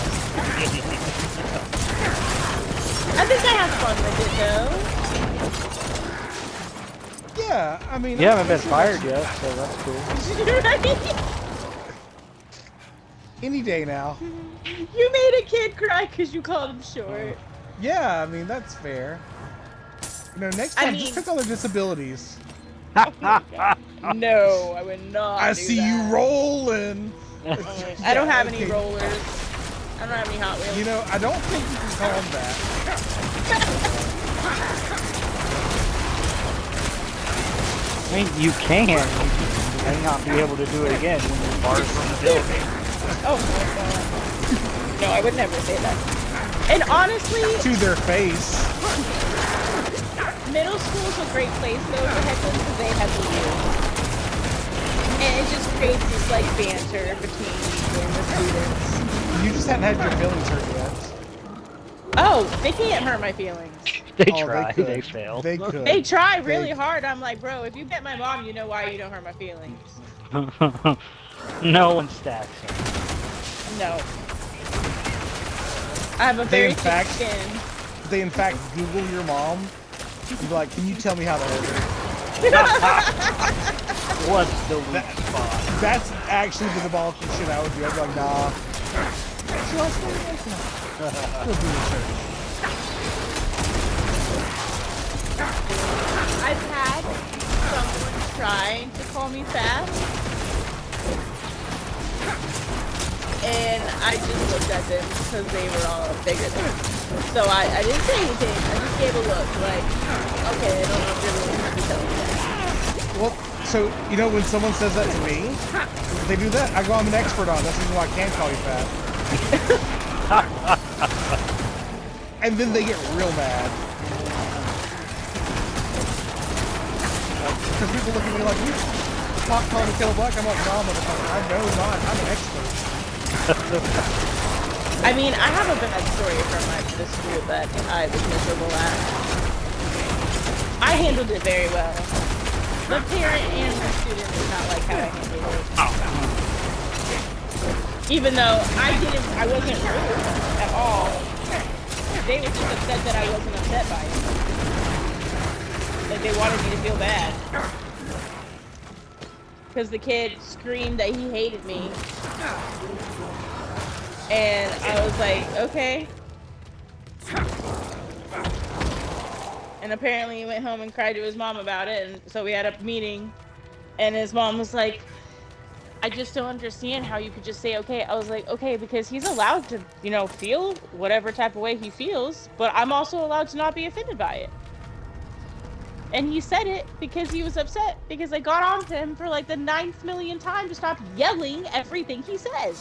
I think I have fun with it though. Yeah, I mean. You haven't I'm been sure fired that's- yet, so that's cool. Right? Any day now. You made a kid cry because you called him short. Yeah, I mean, that's fair. You know, next I time, mean- just pick on their disabilities. No, I would not. I do see that. you rolling. I don't have any okay. rollers. I don't have any Hot Wheels. You know, I don't think you can call them that. I mean, you can. You may not be able to do it again when you're barred from the building. Oh my god. No, I would never say that. And honestly, To their face. middle school is a great place though for heckling because they have the youth. And it just creates this like banter between you and the students. You just haven't had your feelings hurt yet. Oh, they can't hurt my feelings. They Oh, try, could. they fail. They could. They try really They- hard. I'm like, bro, if you met my mom, you know why you don't hurt my feelings. No one stacks them. No. I have a They, very in thick fact- skin. They, in fact, Google your mom. And be like, can you tell me how to hurt her? What's the weak spot? That's actually the demolishing shit I would do. I'd be like, nah. Just go do research. I've had someone trying to call me fat. And I just looked at them because they were all bigger than me. So I didn't say anything. I just gave a look like, okay, I don't know if you're really going to tell me that. Well, so, you know, when someone says that to me, if they do that, I go, I'm an expert on it. That's the reason why I can't call you fat. And then they get real mad. Because people look at me like, you talk calling me Kettle Black. I'm like, nah, motherfucker, I know not. I'm an expert. I mean, I have a bad story from the school that I was miserable at. I handled it very well. The parent and the student did not like how I handled it. Even though I wasn't rude at all. They were just upset that I wasn't upset by it. Like they wanted me to feel bad. Because the kid screamed that he hated me. And I was like, okay. And apparently he went home and cried to his mom about it, and so we had a meeting, and his mom was like, I just don't understand how you could just say okay. I was like, okay, because he's allowed to, you know, feel whatever type of way he feels, but I'm also allowed to not be offended by it. And he said it because he was upset because I got on to him for like the 9th million time to stop yelling everything he says.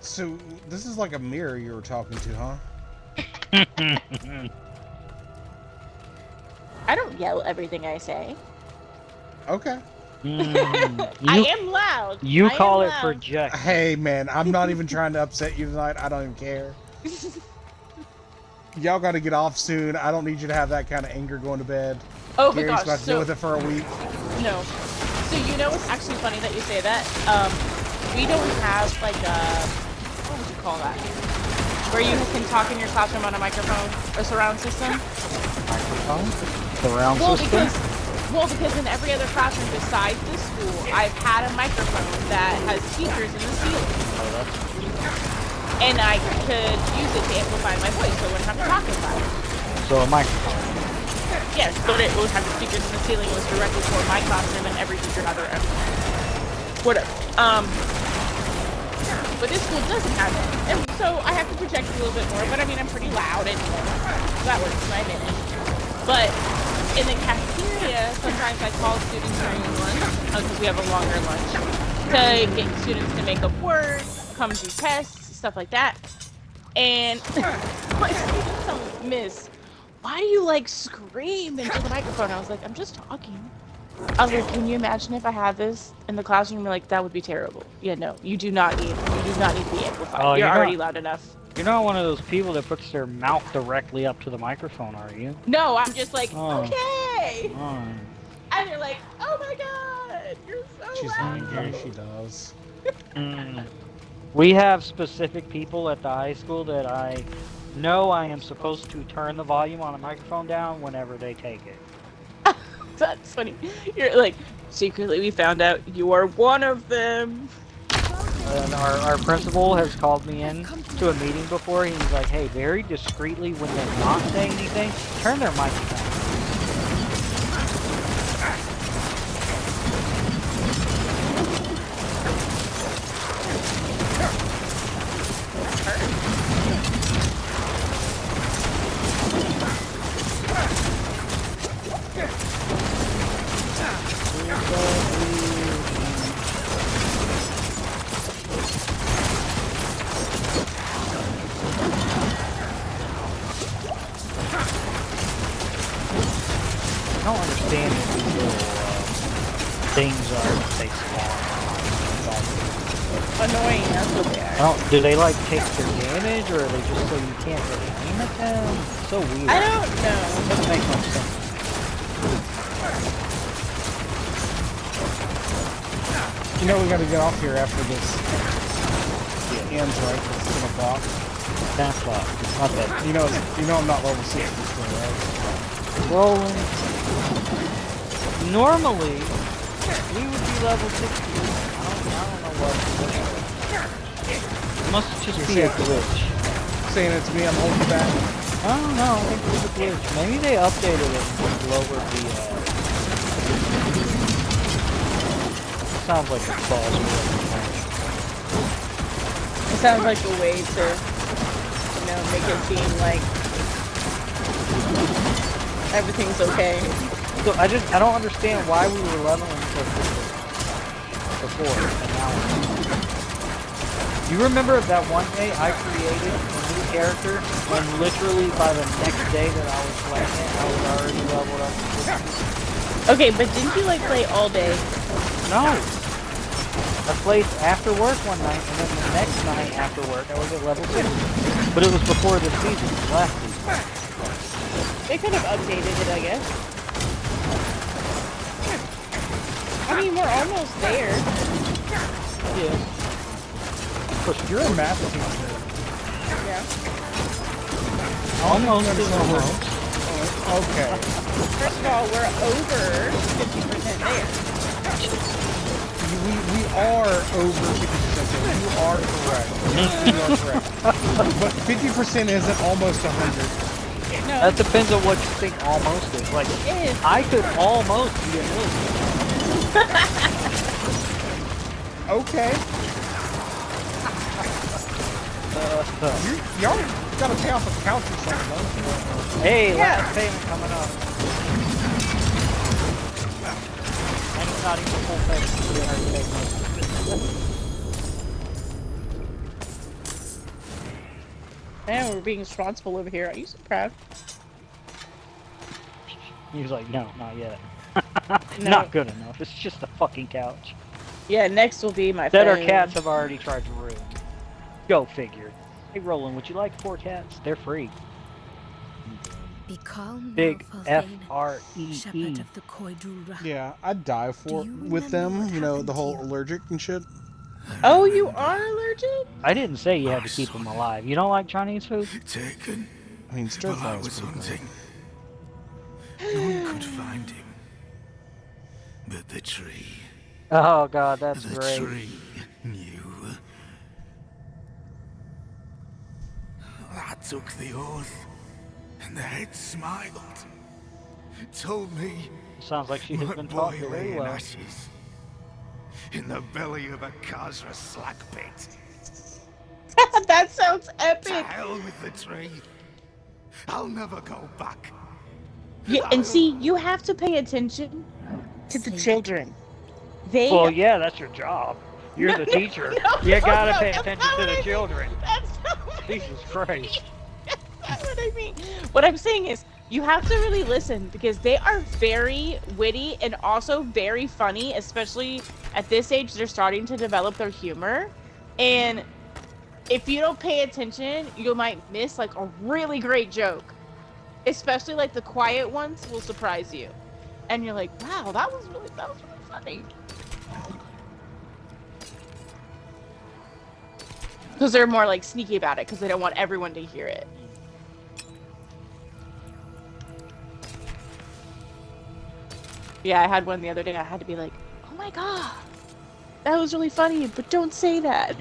So, this is like a mirror you were talking to, huh? I don't yell everything I say. Okay. I am loud. You I call am it loud. project. Hey, man, I'm not even trying to upset you tonight. I don't even care. Y'all got to get off soon. I don't need you to have that kind of anger going to bed. Oh my Gary's gosh. about to deal with it for a week. No. So you know what's actually funny that you say that? We don't have like a, what would you call that? Where you can talk in your classroom on a microphone or surround system? Surround Well, system? because in every other classroom besides this school, I've had a microphone that has speakers in the ceiling. Oh, that's And I could use it to amplify my voice, so I wouldn't have to talk about it. so a microphone. Yes, but it would have the speakers in the ceiling. It was directly for my classroom, and every teacher had their own. Whatever. But this school doesn't have it, and so I have to project a little bit more. But I mean, I'm pretty loud, and that works to my advantage. But in the cafeteria, sometimes I call students during lunch, because we have a longer lunch, to get students to make up words, come do tests, stuff like that. And my students tell me, Miss, why do you like scream into the microphone? I was like, I'm just talking. I was like, can you imagine if I had this in the classroom? Like, that would be terrible. Yeah, no, you do not need to be amplified. Oh, you're you're already not- loud enough. You're not one of those people that puts their mouth directly up to the microphone, are you? No, I'm just like, Oh. okay. Oh. And they're like, oh my god, you're so She's loud. angry. She does. Mm. We have specific people at the high school that I know I am supposed to turn the volume on a microphone down whenever they take it. That's funny. You're like, secretly we found out you are one of them. And our principal has called me in to a meeting before. He's like, hey, very discreetly, when they're not saying anything, turn their mic down. I don't understand what these little things are that they spawn. Annoying, that's what they I are. don't. Do they like take their damage, or are they just so you can't really aim at them? It's so weird. I don't know. Doesn't make no sense. You know we gotta get off here after this. Ends right. It's 10 o'clock. 10 o'clock. Not that. You know I'm not level 60 still, right? Rolling. Normally, we would be level 60. I don't know what. It must just be a glitch. Saying it's me, I'm holding back. I don't know. I think it was a glitch. Maybe they updated it and lowered the. Sounds like a boss. It sounds like a way to, make it seem like everything's okay. So I don't understand why we were leveling so quickly before and now. You remember that one day I created a new character and literally by the next day that I was playing it, I was already leveled up to 50? Okay, but didn't you play all day? No. I played after work one night, and then the next night after work, I was at level 60. But it was before this season, last season. They could have updated it, I guess. I mean, we're almost there. Yeah. Push You're a math teacher. Yeah. almost to is the almost. Okay. First of all, we're over 50% there. We are over 50% there. You are correct. You are correct. But 50% isn't almost 100. No, That depends on what you think almost is. Like, it is. I could almost be a million. Okay. Y'all gotta pay off a couch or something, though. Hey, Yeah. last payment coming up. And it's not even full payment. Man, we're being responsible over here. Are you so proud? He was like, no, not yet. No. Not good enough. It's just a fucking couch. Yeah, next will be my That our phone. cats have already tried to ruin. Go figure. Hey, Roland, would you like 4 cats? They're free. Be calm, Big now, F-R-E-E. Shepherd of the Koidura. Yeah, I'd die for Do you with them. remember what You know, happened the to whole you? allergic and shit. Oh, you are allergic? I didn't say you had to keep them alive. You don't like Chinese food? Taken I mean, stir while I fry's was pretty good. hunting. No one could find him. But the tree. Oh god, that's The great. tree knew. took the oath, and the head smiled. Told me Sounds like she has my been taught boy lay very in well. ashes in the belly of a Khazra slag pit. That sounds To epic. hell with the tree. I'll never go back. Yeah, and see, you have to pay attention to the children. They Well, yeah, that's your job. You're the teacher. You gotta pay that's attention not to what the I mean. children. That's not what I Jesus Christ. That's what I mean. What I'm saying is, you have to really listen because they are very witty and also very funny, especially at this age. They're starting to develop their humor. And if you don't pay attention, you might miss like a really great joke. Especially like the quiet ones will surprise you. And you're like, wow, that was really funny. Because they're more like sneaky about it because they don't want everyone to hear it. Yeah, I had one the other day. I had to be like, oh my god, that was really funny, but don't say that.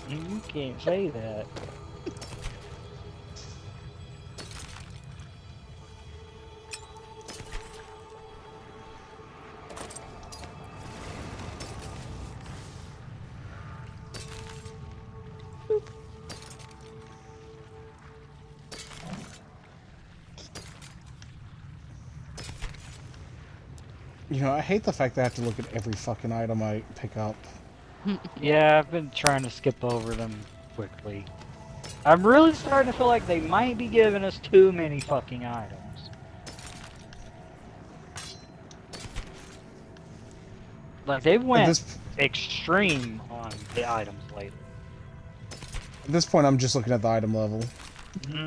You can't say that. You know, I hate the fact that I have to look at every fucking item I pick up. Yeah, I've been trying to skip over them quickly. I'm really starting to feel like they might be giving us too many fucking items. Like, they've went extreme on the items lately. At this point, I'm just looking at the item level.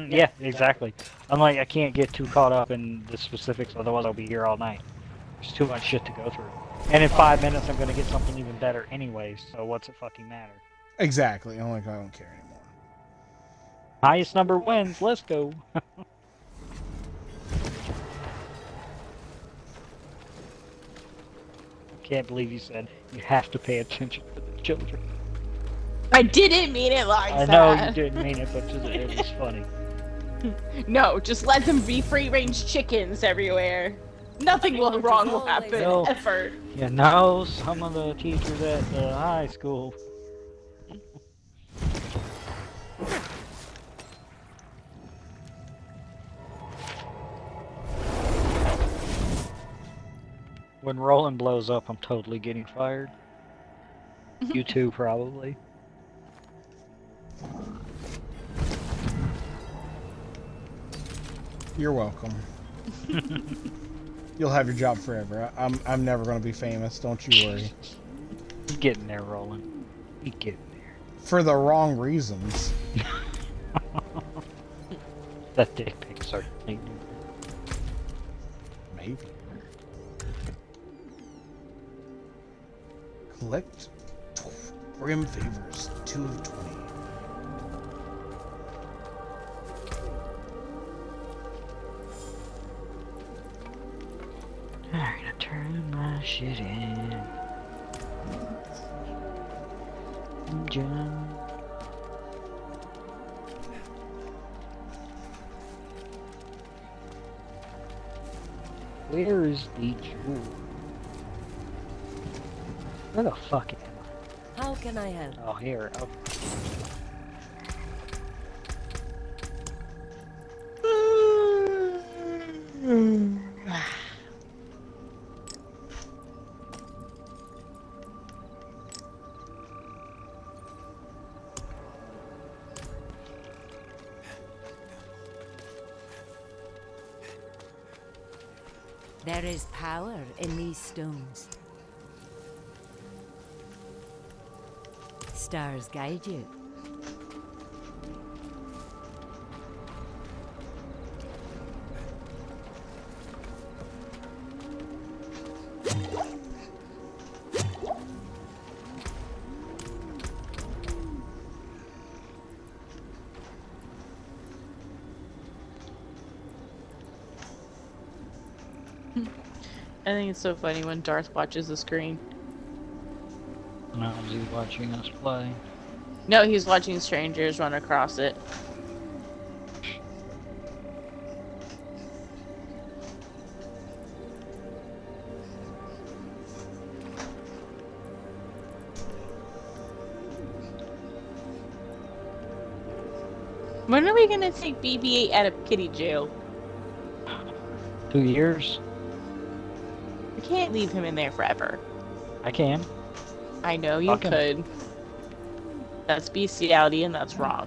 Yeah, exactly. I'm like, I can't get too caught up in the specifics, otherwise I'll be here all night. There's too much shit to go through. And in 5 minutes, I'm gonna get something even better anyways, so what's it fucking matter? Exactly. I'm like, I don't care anymore. Highest number wins, let's go. Can't believe you said you have to pay attention to the children. I didn't mean it like I that. know you didn't mean it, but just, it was funny. No, just let them be free-range chickens everywhere. Nothing wrong will happen, No. ever. You know, some of the teachers at the high school. When Roland blows up, I'm totally getting fired. You too, probably. You're welcome. You'll have your job forever. I'm never going to be famous. Don't you worry. You getting there, Roland. You getting there. For the wrong reasons. That dick pics are Maybe. Collect Grim Favors. 2 of 20. Alright, I turn my shit in. John. Where is the jewel? Where the fuck am I? How can I help? Oh, here. Oh. There is power in these stones. Stars guide you. I think it's so funny when Darth watches the screen. No, is he watching us play? No, he's watching strangers run across it. When are we gonna take BB-8 out of kitty jail? 2 years. We can't leave him in there forever. I can. I know you Fuck him. could. That's bestiality and that's wrong.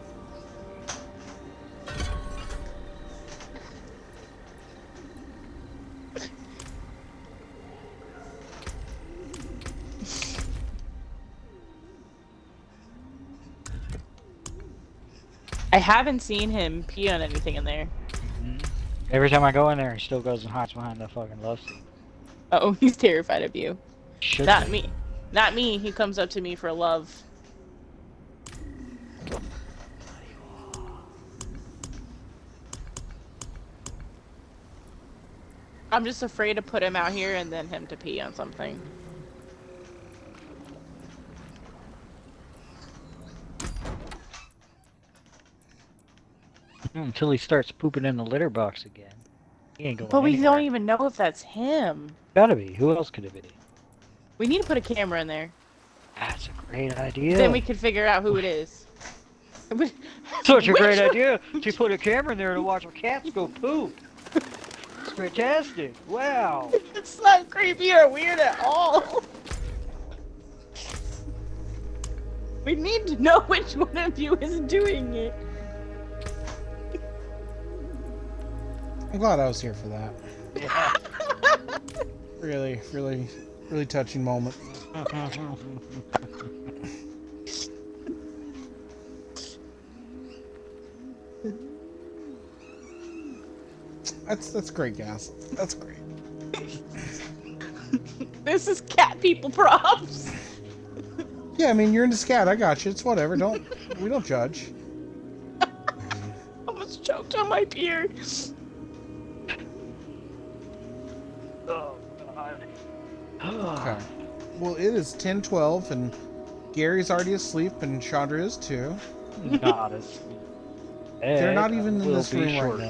I haven't seen him pee on anything in there. Every time I go in there, he still goes and hides behind that fucking love seat. Oh, he's terrified of you. Should Not be. me. Not me. He comes up to me for love. I'm just afraid to put him out here and then him to pee on something. Until he starts pooping in the litter box again. He ain't going But we anywhere. don't even know if that's him. Gotta be. Who else could it be? We need to put a camera in there. That's a great idea. Then we can figure out who it is. Such a great Which- idea to put a camera in there to watch cats go poop. It's fantastic. Wow. It's not creepy or weird at all. We need to know which one of you is doing it. I'm glad I was here for that. Yeah. Really, really, really touching moment. That's great, guys. That's great. This is cat people props. Yeah, I mean, you're into scat. I got you. It's whatever. We don't judge. Almost choked on my beer. Oh, God. Okay. Well, it is 10:12, and Gary's already asleep, and Chandra is too. Not asleep. They're not even in Will this be room shortly.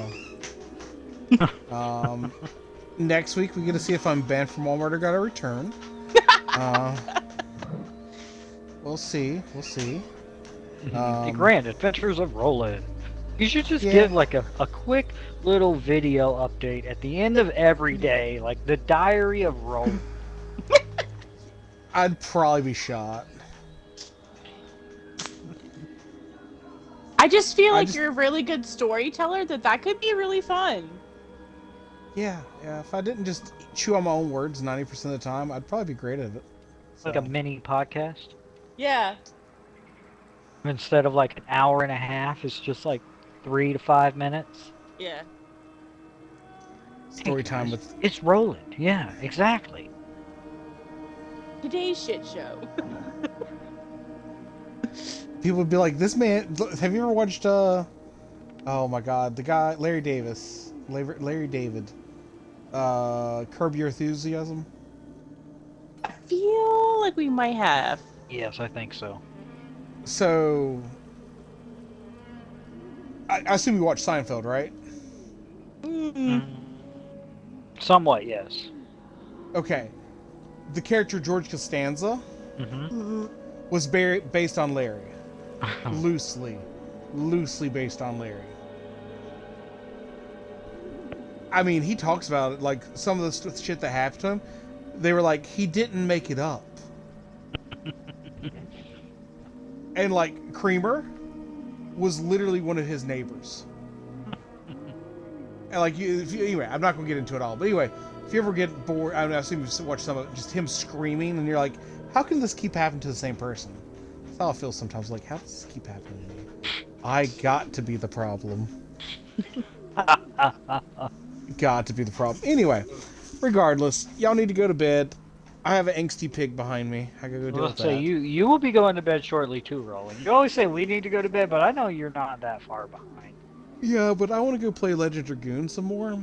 right now. Next week we get to see if I'm banned from Walmart or got a return. We'll see. We'll see. The Grand Adventures of Roland. You should just Yeah. give like a quick little video update at the end of every day, like the Diary of Roland. I'd probably be shot. I just feel I like just- you're a really good storyteller. That could be really fun. Yeah. If I didn't just chew on my own words 90% of the time, I'd probably be great at it. Like So. a mini podcast. Yeah. Instead of like an hour and a half, it's just like 3 to 5 minutes. Yeah. Story time Hey, with. It's Roland. Yeah, exactly. Today's shit show. People would be like, "This man." Have you ever watched? Oh my God, the guy Larry Davis, Larry David. Curb Your Enthusiasm. I feel like we might have. Yes, I think so. So, I assume you watch Seinfeld, right? Somewhat, yes. Okay. The character George Costanza Mm-hmm. was based on Larry. Loosely based on Larry. I mean, he talks about it, like, some of the shit that happened to him, they were like, he didn't make it up. And, like, Creamer was literally one of his neighbors. And, like, anyway, I'm not going to get into it all, but anyway, if you ever get bored, I mean, I assume you watch some of it, just him screaming, and you're like, how can this keep happening to the same person? That's how I feel sometimes, like, how does this keep happening to me? I got to be the problem. Got to be the problem. Anyway, regardless, y'all need to go to bed. I have an angsty pig behind me. I gotta go deal Let's with say that. you will be going to bed shortly too, Roland. You always say we need to go to bed, but I know you're not that far behind. Yeah, but I want to go play Legend Dragoon some more.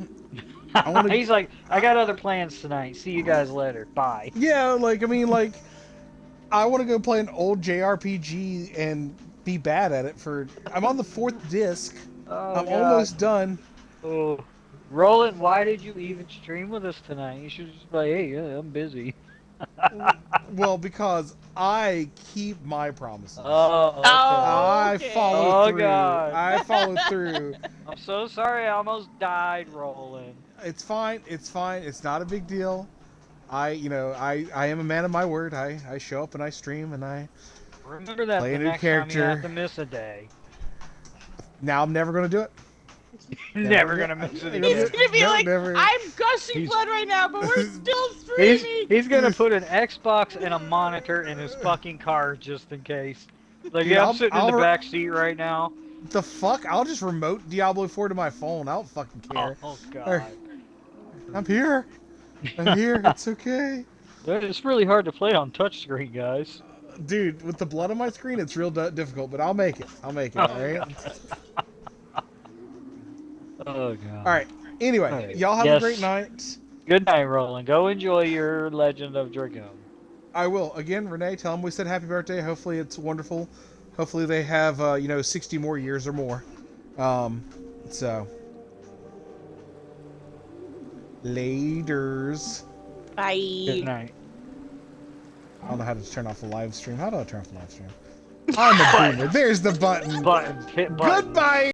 I wanna- He's like, I got other plans tonight. See you guys later. Bye. Yeah, like, I mean, like, I want to go play an old JRPG and be bad at it for... I'm on the 4th disc. Oh, I'm God. almost done. Oh, Roland, why did you even stream with us tonight? You should just be like, hey, yeah, I'm busy. Well, because I keep my promises. Oh, okay. I okay. follow Oh, through. God. I follow through. I'm so sorry. I almost died rolling. It's fine. It's fine. It's not a big deal. I am a man of my word. I show up and I stream and I Remember that play the a new next time you have character. to miss a day. Now I'm never gonna do it. Never gonna miss it Never- again. He's gonna be no, like, never. I'm gushing He's- blood right now, but we're still streaming. He's gonna put an Xbox and a monitor in his fucking car just in case. Like, Dude, yeah, I'm I'll- sitting in I'll the re- back seat right now. The fuck? I'll just remote Diablo 4 to my phone. I don't fucking care. Oh, Or- God. I'm here. I'm here. It's okay. It's really hard to play on touchscreen, guys. Dude, with the blood on my screen, it's real difficult, but I'll make it. I'll make it, alright? Oh, God. Alright, anyway, Alright, y'all have yes. a great night. Good night, Roland. Go enjoy your Legend of Dragoon. I will. Again, Renee, tell them we said happy birthday. Hopefully it's wonderful. Hopefully they have, 60 more years or more. So. Laters. Bye. Good night. I don't know how to turn off the live stream. How do I turn off the live stream? I'm a boomer. There's the button. Button. Hit button. Goodbye!